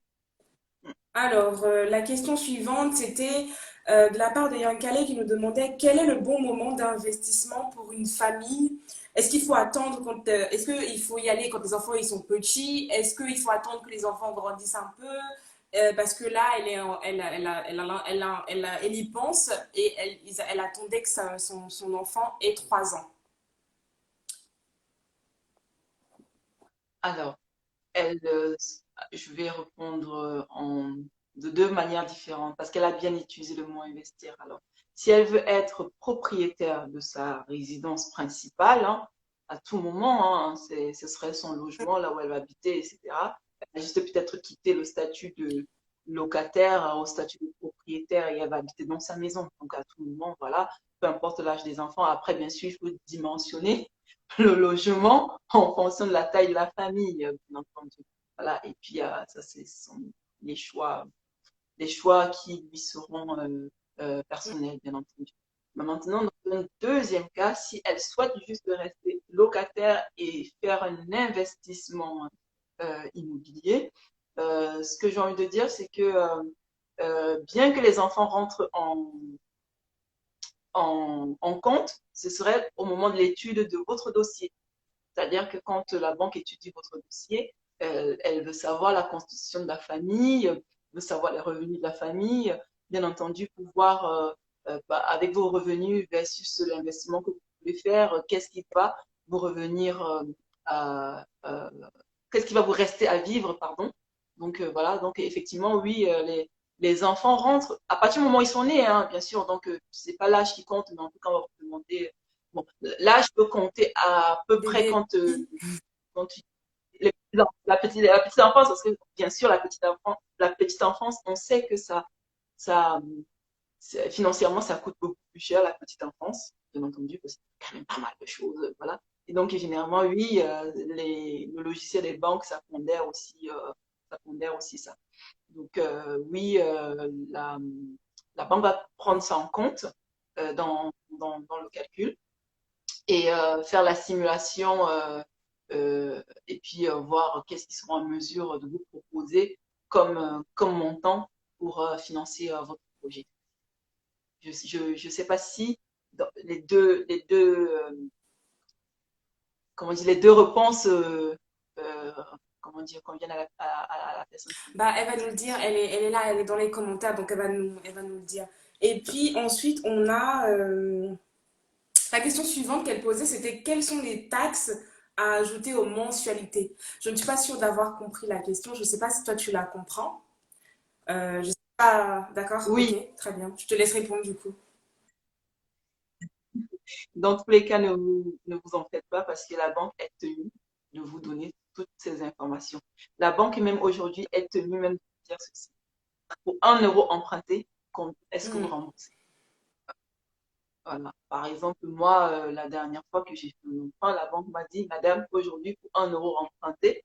S1: Alors, la question suivante, c'était de la part de Yankale qui nous demandait quel est le bon moment d'investissement pour une famille. Est-ce qu'il faut attendre quand, est-ce qu'il faut y aller quand les enfants ils sont petits? Est-ce qu'il faut attendre que les enfants grandissent un peu? Parce que là, elle y pense et elle attendait que son enfant ait 3 ans.
S2: Alors, elle, je vais répondre de deux manières différentes parce qu'elle a bien utilisé le mot investir. Alors, si elle veut être propriétaire de sa résidence principale, hein, à tout moment, hein, ce serait son logement, là où elle va habiter, etc. Elle va juste peut-être quitter le statut de locataire au statut de propriétaire et elle va habiter dans sa maison. Donc, à tout moment, voilà, peu importe l'âge des enfants. Après, bien sûr, il faut dimensionner le logement en fonction de la taille de la famille, bien entendu. Voilà. Et puis, ça, sont les choix qui lui seront personnels, bien entendu. Mais maintenant, dans un deuxième cas, si elle souhaite juste rester locataire et faire un investissement immobilier, ce que j'ai envie de dire, c'est que bien que les enfants rentrent en compte, ce serait au moment de l'étude de votre dossier. C'est-à-dire que quand la banque étudie votre dossier, elle veut savoir la constitution de la famille, veut savoir les revenus de la famille, bien entendu pouvoir, bah, avec vos revenus versus l'investissement que vous pouvez faire, qu'est-ce qui va vous revenir qu'est-ce qui va vous rester à vivre, pardon. Donc voilà, donc effectivement, oui, les enfants rentrent à partir du moment où ils sont nés, hein, bien sûr. Donc c'est pas l'âge qui compte, mais en tout cas, on va vous demander. Bon, l'âge peut compter à peu près
S1: Bébé.
S2: quand la petite enfance, parce que bien sûr, la petite enfance, on sait que ça, financièrement, ça coûte beaucoup plus cher la petite enfance, bien entendu, parce qu'il y a quand même pas mal de choses, voilà. Et donc, généralement, oui, le logiciel des banques, ça pondère aussi ça. Donc, oui, la banque va prendre ça en compte dans le calcul et faire la simulation et puis voir qu'est-ce qu'ils seront en mesure de vous proposer comme montant pour financer votre projet. Je sais pas si dans comment dire, les deux réponses, euh, comment dire, conviennent à la personne
S1: Bah, elle va
S2: qui
S1: nous
S2: se
S1: le dire,
S2: questionne.
S1: elle est là, elle est dans les commentaires, donc elle va nous le dire. Et puis ensuite, on a la question suivante qu'elle posait, c'était quelles sont les taxes à ajouter aux mensualités? Je ne suis pas sûre d'avoir compris la question, je ne sais pas si toi tu la comprends. Je sais pas, d'accord, ok,
S2: Oui,
S1: très bien. Je te laisse répondre du coup.
S2: dans tous les cas, ne vous en faites pas parce que la banque est tenue de vous donner toutes ces informations. La banque, même aujourd'hui, est tenue même de vous dire ceci. Pour 1 euro emprunté, est-ce que vous
S1: Hmm.
S2: remboursez? Voilà. Par exemple, moi, la dernière fois que j'ai fait mon emprunt, la banque m'a dit, Madame, aujourd'hui, pour 1 euro emprunté,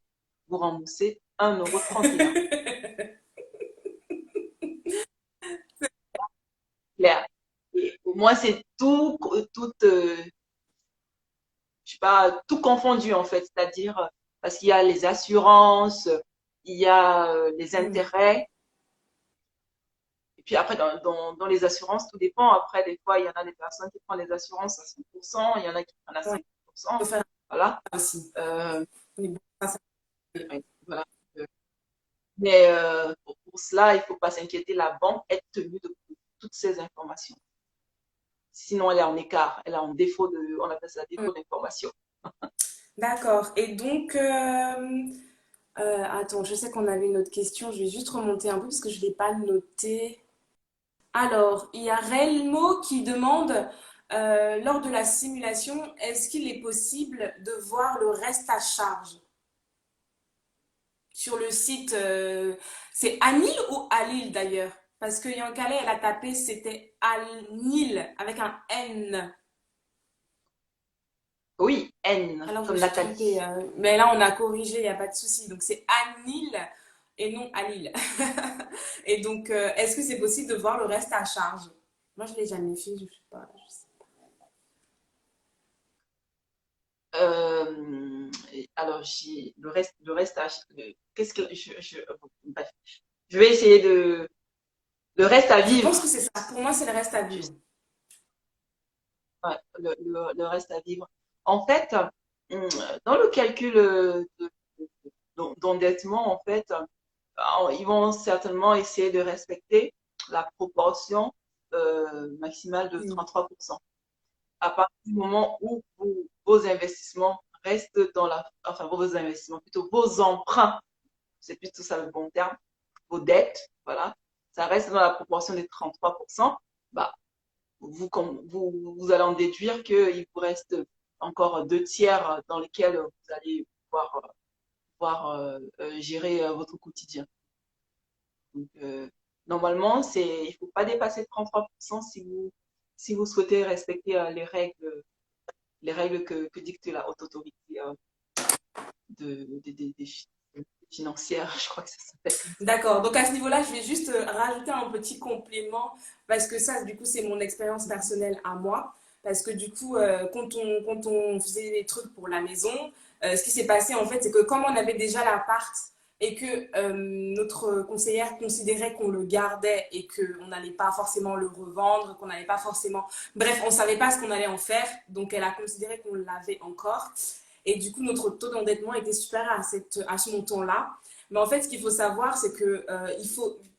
S2: vous remboursez 1,31 € clair. Et pour moi, c'est je sais pas, tout confondu en fait. C'est-à-dire, parce qu'il y a les assurances, il y a les
S1: Hmm.
S2: intérêts. Et puis après, dans les assurances, tout dépend. Après, des fois, il y en a des personnes qui prennent les assurances à 100%, il y en a qui prennent à
S1: Ouais,
S2: 50%.
S1: faut faire
S2: Voilà.
S1: ça aussi.
S2: Euh,
S1: Mais bon, ça,
S2: ouais, voilà. Mais pour cela, il ne faut pas s'inquiéter. La banque est tenue de toutes ces informations. Sinon, elle est en écart. Elle est en défaut on appelle ça
S1: hmm.
S2: défaut d'information.
S1: D'accord. Et donc, attends, je sais qu'on avait une autre question, je vais juste remonter un peu parce que je ne l'ai pas noté. Alors, il y a Relmo qui demande, lors de la simulation, est-ce qu'il est possible de voir le reste à charge sur le site c'est Anil ou Alil d'ailleurs? Parce que Yankale, elle a tapé, c'était Anil avec un N.
S2: Oui, N,
S1: Alors, je me
S2: comme
S1: suis trompée.
S2: Nathalie.
S1: Mais là, on a corrigé, il n'y a pas de souci. Donc, c'est Anil et non Alil. Et donc, est-ce que c'est possible de voir le reste à charge? Moi, je ne l'ai jamais fait, je sais pas.
S2: Alors, qu'est-ce que bref, je vais essayer le reste à
S1: Je pense que
S2: vivre.
S1: c'est ça. Pour moi, c'est le reste à
S2: Je
S1: vivre.
S2: sais pas, le reste à vivre. En fait, hum, dans le calcul d'endettement, en fait, ils vont certainement essayer de respecter la proportion maximale de
S1: Oui.
S2: 33%. À partir du moment où vos investissements restent enfin vos investissements, plutôt vos emprunts, c'est plutôt ça le bon terme, vos dettes, voilà, ça reste dans la proportion des 33%, bah, vous allez en déduire qu'il vous reste encore deux tiers dans lesquels vous allez pouvoir gérer votre quotidien. Donc, normalement, il faut pas dépasser 33% si vous souhaitez respecter les règles que dicte la haute autorité des financières, je crois que ça s'appelle comme ça.
S1: D'accord. Donc, à ce niveau-là, je vais juste rajouter un petit complément parce que ça, du coup, c'est mon expérience personnelle à moi. Parce que du coup, quand on faisait des trucs pour la maison, ce qui s'est passé, en fait, c'est que comme on avait déjà l'appart et que notre conseillère considérait qu'on le gardait et qu'on n'allait pas forcément le revendre, qu'on n'allait pas forcément... Bref, on ne savait pas ce qu'on allait en faire. Donc, elle a considéré qu'on l'avait encore. Et du coup, notre taux d'endettement était supérieur à ce montant-là. Mais en fait, ce qu'il faut savoir, c'est que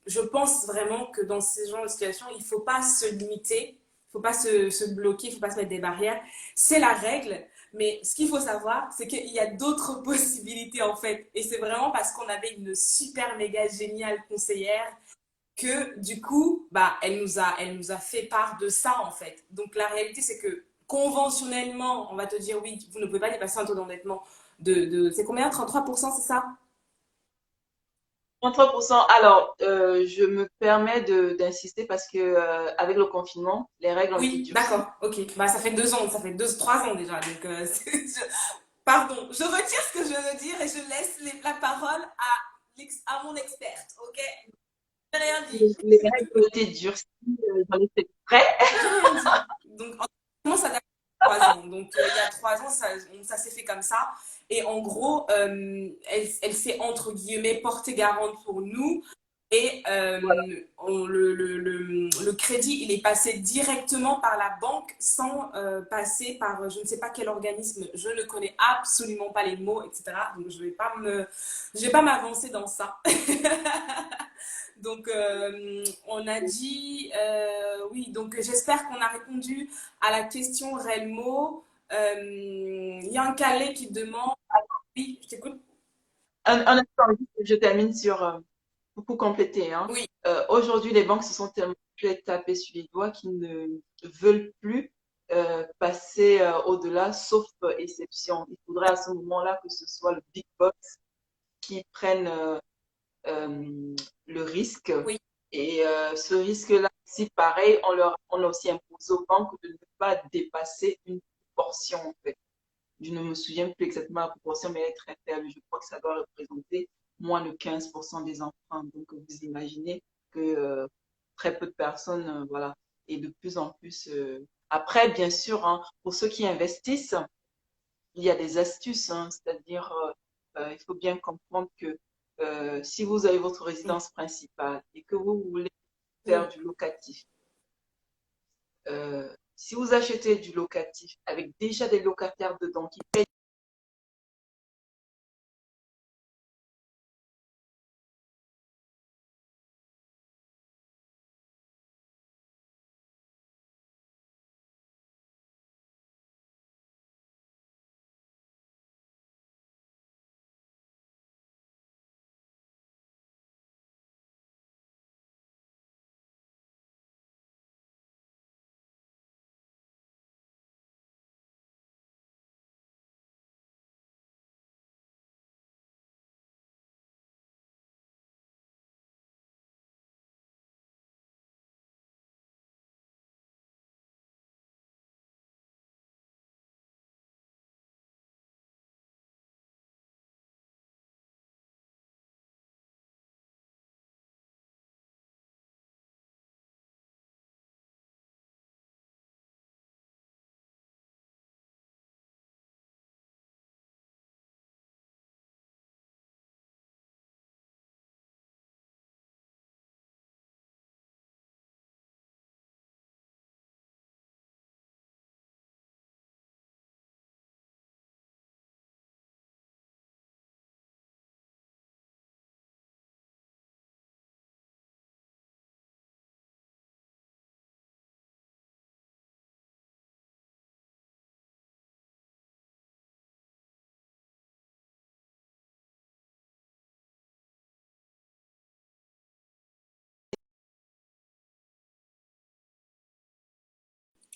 S1: je pense vraiment que dans ces genres de situations, il ne faut pas se limiter, il ne faut pas se bloquer, il ne faut pas se mettre des barrières. C'est la règle, mais ce qu'il faut savoir, c'est qu'il y a d'autres possibilités en fait. Et c'est vraiment parce qu'on avait une super méga géniale conseillère que du coup, bah, elle nous a fait part de ça en fait. Donc la réalité, c'est que conventionnellement, on va te dire oui, vous ne pouvez pas dépasser un taux d'endettement c'est combien? 33%, c'est ça?
S2: 33%. Alors, je me permets d'insister parce que avec le confinement, les règles ont été
S1: Oui,
S2: durcies.
S1: d'accord, ok. Bah, ça fait 2 ans, ça fait 3 ans déjà. Donc, pardon, je retire ce que je viens de dire et je laisse la parole à mon experte, ok? J'ai rien dit.
S2: Les règles ont été durcies, j'en ai fait exprès.
S1: J'ai rien dit. Donc, en ça date de 3 ans. Donc, il y a 3 ans, ça s'est fait comme ça. Et en gros, elle s'est entre guillemets portée garante pour nous. Et le crédit, il est passé directement par la banque sans passer par je ne sais pas quel organisme. Je ne connais absolument pas les mots, etc. Donc, je vais pas m'avancer dans ça. Donc, on a dit, oui, donc j'espère qu'on a répondu à la question Relmo. Il y a un Calais qui demande, oui, je t'écoute.
S2: Un instant, juste que je termine pour compléter, hein.
S1: Oui,
S2: Aujourd'hui, les banques se sont tellement fait taper sur les doigts qu'ils ne veulent plus passer au-delà, sauf exception. Il faudrait à ce moment-là que ce soit le big boss qui prenne le risque.
S1: oui.
S2: Et ce risque-là, aussi, pareil, on a aussi imposé aux banques de ne pas dépasser une portion, en fait. Je ne me souviens plus exactement la proportion, mais elle est très faible. Je crois que ça doit représenter moins de 15% des emprunts. Donc, vous imaginez que très peu de personnes, voilà, et de plus en plus. Après, bien sûr, hein, pour ceux qui investissent, il y a des astuces, hein, c'est-à-dire, il faut bien comprendre que si vous avez votre
S1: Mm,
S2: résidence principale et que vous voulez faire
S1: mm.
S2: du locatif, si vous achetez du locatif avec déjà des locataires dedans qui payent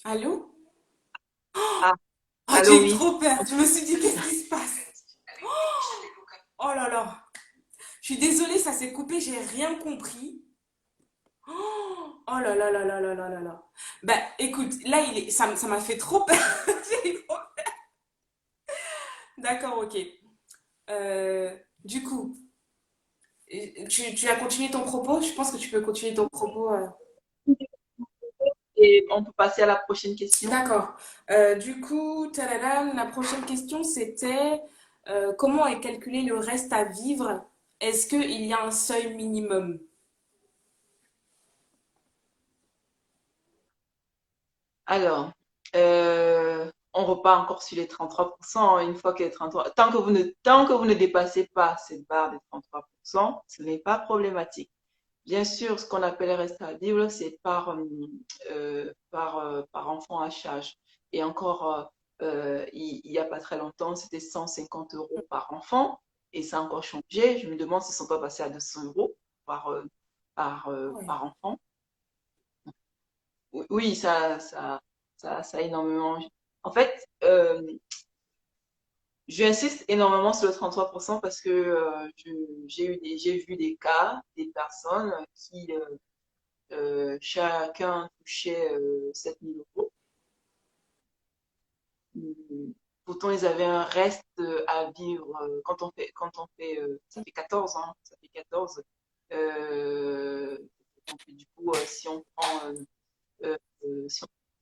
S1: Allô?
S2: Ah,
S1: Oh,
S2: allô,
S1: j'ai eu
S2: oui.
S1: trop peur. Je me suis dit, qu'est-ce qui se passe? Oh là là. Je suis désolée, ça s'est coupé, j'ai rien compris. Oh là là là là là là là là. Bah écoute, là ça m'a fait trop peur. J'ai eu trop- D'accord, ok. Euh, du coup, tu as continué ton propos? Je pense que tu peux continuer ton propos.
S2: Et on peut passer à la prochaine question.
S1: D'accord. Du coup, tadadam, la prochaine question c'était comment est calculé le reste à vivre? Est-ce qu'il y a un seuil minimum?
S2: Alors, on repart encore sur les 33%. Une fois que les 33, tant que vous ne dépassez pas cette barre des 33%, ce n'est pas problématique. Bien sûr, ce qu'on appelle reste à vivre, c'est par enfant à charge. Et encore, il y a pas très longtemps, c'était 150 euros par enfant. Et ça a encore changé. Je me demande s'ils ne sont pas passés à 200 euros par, euh,
S1: Ouais.
S2: par enfant. Oui, oui, ça a énormément. En fait, j'insiste énormément sur le 33% parce que j'ai vu des cas, des personnes qui chacun touchait 7 000 euros. Pourtant, ils avaient un reste à vivre ça fait 14, hein, ça fait 14. Euh, donc, du coup, si on prend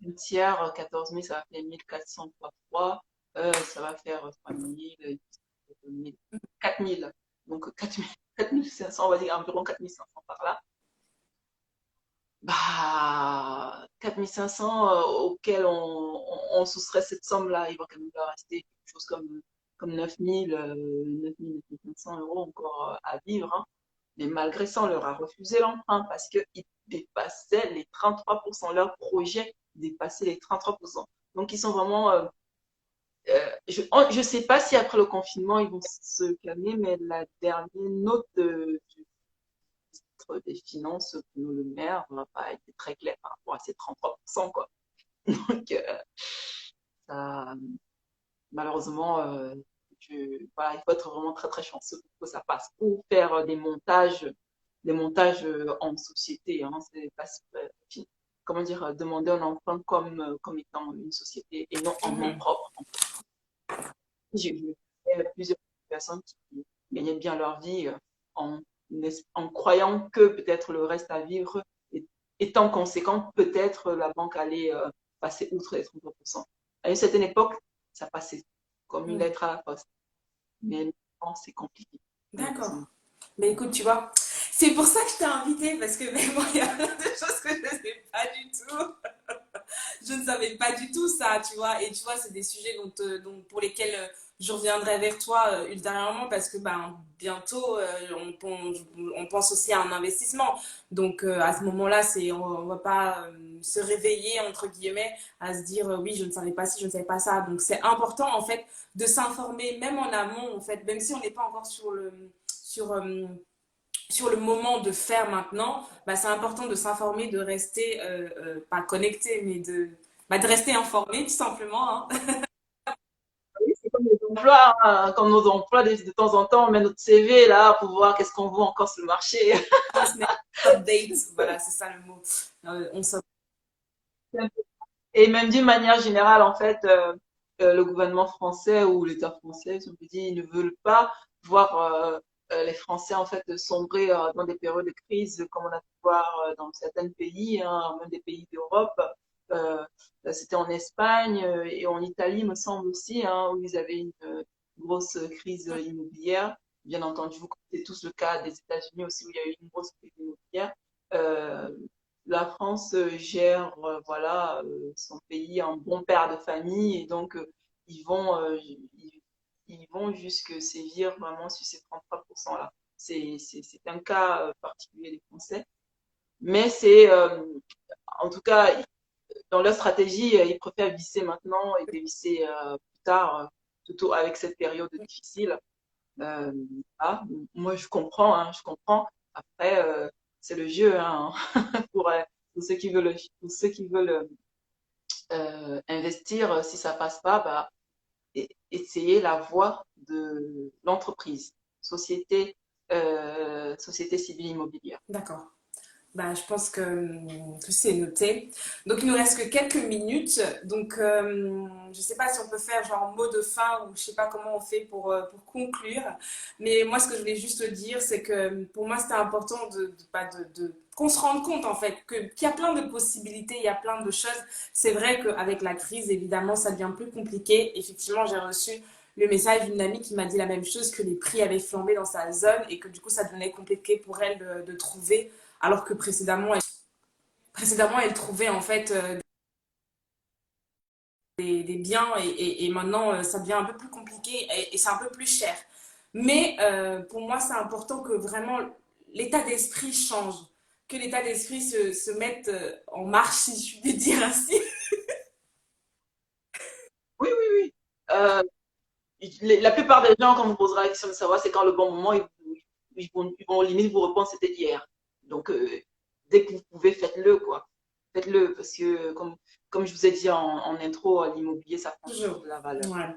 S2: une tiers, 14 000, ça va faire 1 400 fois 3, ça va faire 3 000, 4 000. Donc 4 500, on va dire environ 4 500 par là. Bah, 4 500 auxquels on soustrait cette somme-là, il va quand même leur rester quelque chose comme 9 000, 9 000, 9 500 euros encore à vivre, hein. Mais malgré ça, on leur a refusé l'emprunt parce qu'ils dépassaient les 33%. Leur projet dépassait les 33%. Donc, ils sont vraiment. Je ne sais pas si après le confinement, ils vont se calmer, mais la dernière note du ministre des Finances, Bruno Le Maire, n'a pas été très claire par rapport à ces 33%, quoi. Donc, ça, malheureusement, voilà, il faut être vraiment très, très chanceux pour que ça passe. Ou faire des montages en société, hein, c'est pas, comment dire, demander un emprunt comme étant une société et non en nom
S1: Mhm.
S2: propre. J'ai vu plusieurs personnes qui gagnaient bien leur vie en, en croyant que peut-être le reste à vivre étant conséquent, peut-être la banque allait passer outre les 30%. À une certaine époque, ça passait comme une
S1: Ouais.
S2: lettre à la poste. Mais maintenant, c'est compliqué,
S1: D'accord.
S2: malheureusement.
S1: Mais écoute, tu vois, c'est pour ça que je t'ai invitée, parce que même moi, il y a plein de choses que je ne sais pas du tout. Je ne savais pas du tout ça, tu vois. Et tu vois, c'est des sujets pour lesquels je reviendrai vers toi ultérieurement, parce que ben, bientôt, on pense aussi à un investissement. Donc, à ce moment-là, on ne va pas se réveiller, entre guillemets, à se dire, oui, je ne savais pas ci, je ne savais pas ça. Donc, c'est important, en fait, de s'informer, même en amont, en fait, même si on n'est pas encore sur, euh, sur le moment de faire maintenant, bah, c'est important de s'informer, de rester, pas connecté, mais de rester informé, tout simplement. Hein.
S2: Oui, c'est comme les emplois, hein, comme nos emplois, de temps en temps, on met notre CV là pour voir qu'est-ce qu'on vaut encore sur le marché.
S1: Business update, voilà, c'est ça le mot. On s'en-
S2: Et même d'une manière générale, en fait, le gouvernement français ou l'État français, si on peut dire, ils ne veulent pas voir les Français en fait sombrer dans des périodes de crise comme on a pu voir dans certains pays, hein, même des pays d'Europe. Euh, C'était en Espagne et en Italie, me semble aussi, hein, où ils avaient une grosse crise immobilière. Bien entendu, vous connaissez tous le cas des États-Unis aussi, où il y a eu une grosse crise immobilière. Euh, la France gère voilà son pays en bon père de famille et donc ils vont jusque sévir vraiment sur ces 33% là. C'est un cas particulier des Français, mais c'est en tout cas dans leur stratégie, ils préfèrent visser maintenant et dévisser plus tard, surtout avec cette période difficile. Euh, ah, moi je comprends, hein, je comprends. Après, c'est le jeu, hein. pour, euh, pour ceux qui veulent, pour ceux qui veulent investir, si ça passe pas, bah, essayer la voie de l'entreprise, société civile immobilière.
S1: D'accord. Bah, je pense que c'est noté. Donc, il nous reste que quelques minutes. Donc, je sais pas si on peut faire genre mot de fin ou je sais pas comment on fait pour conclure. Mais moi, ce que je voulais juste dire, c'est que pour moi, c'était important qu'on se rende compte en fait qu'il y a plein de possibilités, il y a plein de choses. C'est vrai qu'avec la crise, évidemment, ça devient plus compliqué. Effectivement, j'ai reçu le message d'une amie qui m'a dit la même chose, que les prix avaient flambé dans sa zone et que du coup, ça devenait compliqué pour elle de trouver alors que précédemment elle trouvait en fait des biens et maintenant ça devient un peu plus compliqué et c'est un peu plus cher. Mais pour moi, c'est important que vraiment l'état d'esprit change, que l'état d'esprit se mette en marche, si je puis dire ainsi.
S2: Oui, oui, oui. Euh, la plupart des gens, quand vous poserez la question de savoir c'est quand le bon moment, ils vont limite vous répondre c'était hier. Donc, dès que vous pouvez, faites-le, quoi. Faites-le, parce que comme je vous ai dit en intro, l'immobilier, ça prend toujours
S1: Toujours.
S2: de la valeur.
S1: Ouais.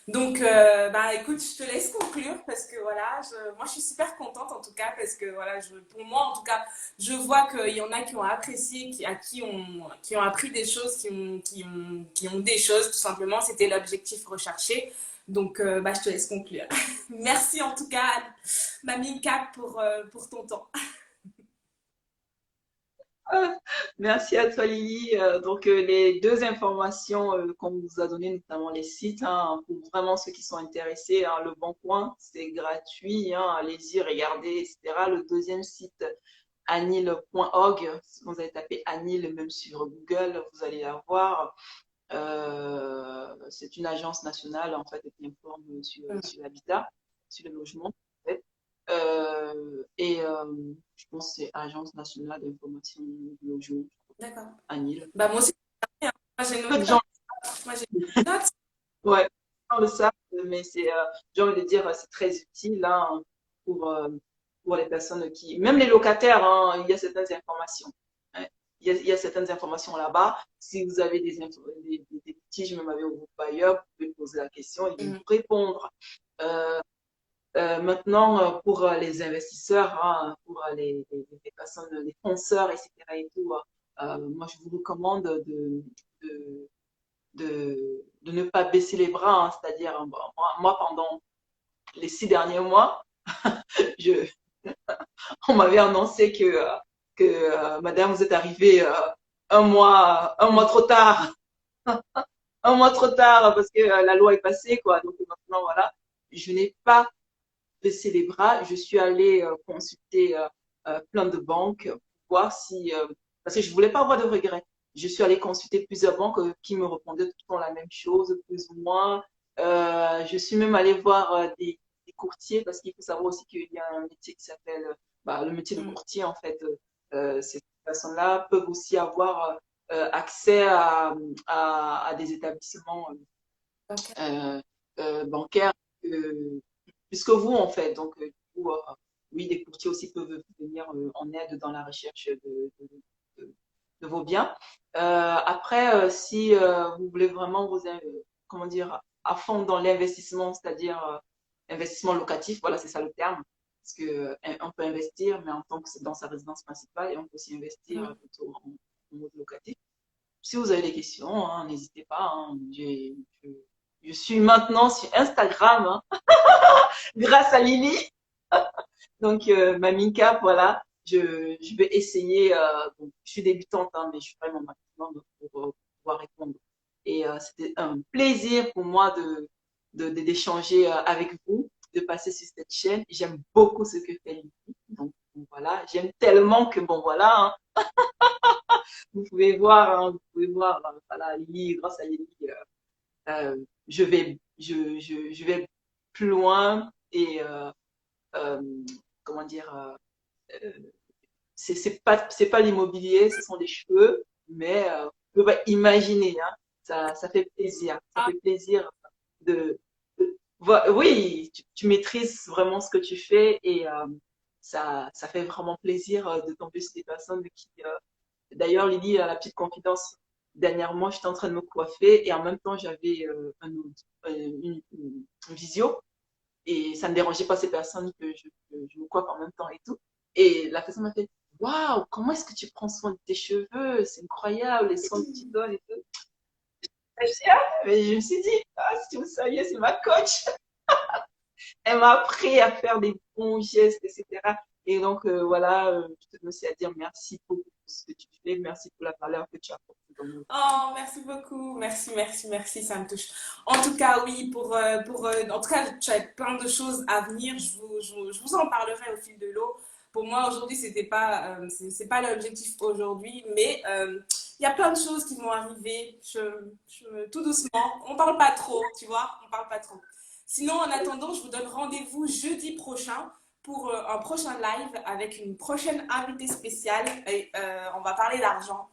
S1: Donc, bah écoute, je te laisse conclure parce que voilà, moi je suis super contente en tout cas parce que voilà, pour moi en tout cas, je vois qu'il y en a qui ont apprécié, qui ont appris des choses, qui ont des choses, tout simplement. C'était l'objectif recherché. Donc, bah, je te laisse conclure. Merci en tout cas, Mamie Cap, pour ton temps.
S2: Merci à toi, Lily. Donc, les deux informations qu'on vous a données, notamment les sites, hein, pour vraiment ceux qui sont intéressés, hein, Le Bon Coin, c'est gratuit, hein, allez-y, regardez, etc. Le deuxième site, anil.org, si vous allez taper Anil, même sur Google, vous allez la voir. C'est une agence nationale, en fait, qui informe sur l'habitat, sur le logement, en fait. Je pense que c'est Agence nationale d'information du logement,
S1: D'accord.
S2: ANIL.
S1: Bah, moi aussi, hein. Moi j'ai
S2: Peu de
S1: noté.
S2: gens,
S1: Moi j'ai noté.
S2: ouais, peu de gens le savent, mais j'ai envie de dire, c'est très utile hein, pour, euh, pour les personnes qui, même les locataires, hein, il y a certaines informations. Hein. Il y a certaines informations là-bas. Si vous avez des litiges, même avec vos bailleurs, vous pouvez poser la question et ils vont
S1: Mhm.
S2: vous répondre. Euh, Maintenant, pour les investisseurs, hein, pour les personnes, les fonceurs, etc. et tout, moi, je vous recommande de, de ne pas baisser les bras. Hein, c'est-à-dire, moi, pendant les 6 derniers mois, je, on m'avait annoncé que Madame, vous êtes arrivée un mois trop tard, un mois trop tard parce que la loi est passée, quoi. Donc maintenant, voilà, je n'ai pas baisser les bras. Je suis allée consulter plein de banques pour voir si, parce que je voulais pas avoir de regrets. Je suis allée consulter plusieurs banques qui me répondaient tout le temps la même chose, plus ou moins. Je suis même allée voir des courtiers parce qu'il faut savoir aussi qu'il y a un métier qui s'appelle, bah, le métier de
S1: Mhm.
S2: courtier en fait. Ces personnes-là peuvent aussi avoir accès à des établissements
S1: Ok.
S2: euh, bancaires plus que vous, en fait. Donc, du coup, oui, des courtiers aussi peuvent venir en aide dans la recherche de, de vos biens. Après, si vous voulez vraiment comment dire, à fond dans l'investissement, c'est-à-dire investissement locatif, voilà, c'est ça le terme. Parce que on peut investir, mais en tant que c'est dans sa résidence principale, et on peut aussi investir
S1: Mhm.
S2: plutôt en mode locatif. Si vous avez des questions, hein, n'hésitez pas. Hein, je suis maintenant sur Instagram hein, grâce à Lily. Donc, Maminka, voilà, je vais essayer. Donc, je suis débutante, hein, mais je ferai mon maximum pour pouvoir répondre. Et c'était un plaisir pour moi d'échanger avec vous, de passer sur cette chaîne. J'aime beaucoup ce que fait Lily. Donc, voilà, j'aime tellement que, bon, voilà, hein, vous pouvez voir, voilà, Lily, grâce à Lily, je vais plus loin et euh, comment dire, euh, c'est pas l'immobilier, ce sont des cheveux, mais vous pouvez imaginer, hein, ça fait plaisir, ça
S1: Ah,
S2: fait plaisir oui, tu maîtrises vraiment ce que tu fais et ça fait vraiment plaisir de tomber sur des personnes qui, d'ailleurs, Lydie a la petite confidence. dernièrement, j'étais en train de me coiffer et en même temps, j'avais une visio et ça ne dérangeait pas ces personnes que je me coiffe en même temps et tout. Et la personne m'a fait, waouh, comment est-ce que tu prends soin de tes cheveux? C'est incroyable, les soins que tu donnes et tout. Mais je me suis dit, ah, si vous saviez, c'est ma coach. Elle m'a appris à faire des bons gestes, etc. Et donc, voilà, je te aussi à dire merci pour ce que tu fais, merci pour la valeur que tu apportes dans mon vie.
S1: Oh, merci beaucoup. Merci, merci, merci. Ça me touche. En tout cas, oui, en tout cas, tu as plein de choses à venir. Je vous en parlerai au fil de l'eau. Pour moi, aujourd'hui, c'est pas l'objectif aujourd'hui, mais il y a plein de choses qui vont arriver. Tout doucement. On parle pas trop, tu vois. On parle pas trop. Sinon, en attendant, je vous donne rendez-vous jeudi prochain pour un prochain live avec une prochaine invitée spéciale. Et, on va parler d'argent.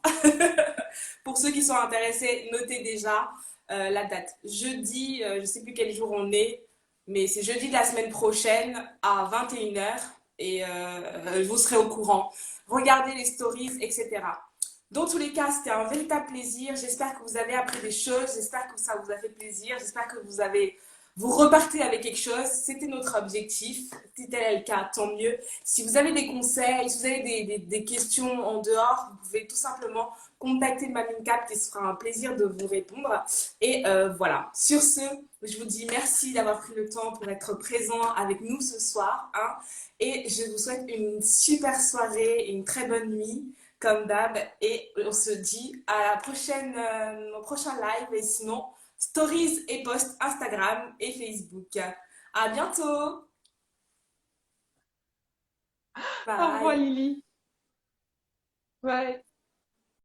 S1: Pour ceux qui sont intéressés, notez déjà la date. Jeudi, je ne sais plus quel jour on est, mais c'est jeudi de la semaine prochaine à 21h et je vous serai au courant. Regardez les stories, etc. Dans tous les cas, c'était un véritable plaisir. J'espère que vous avez appris des choses. J'espère que ça vous a fait plaisir. J'espère que vous repartez avec quelque chose. C'était notre objectif. Si tel est le cas, tant mieux. Si vous avez des conseils, si vous avez des questions en dehors, vous pouvez tout simplement contacter Mamine Cap qui se fera un plaisir de vous répondre. Et voilà. Sur ce, je vous dis merci d'avoir pris le temps pour être présent avec nous ce soir. Hein, et je vous souhaite une super soirée et une très bonne nuit comme d'hab. Et on se dit à la prochaine, au prochain live. Et sinon, stories et posts Instagram et Facebook. À bientôt.
S2: Au revoir,
S1: Bye.
S2: Lily. Ouais.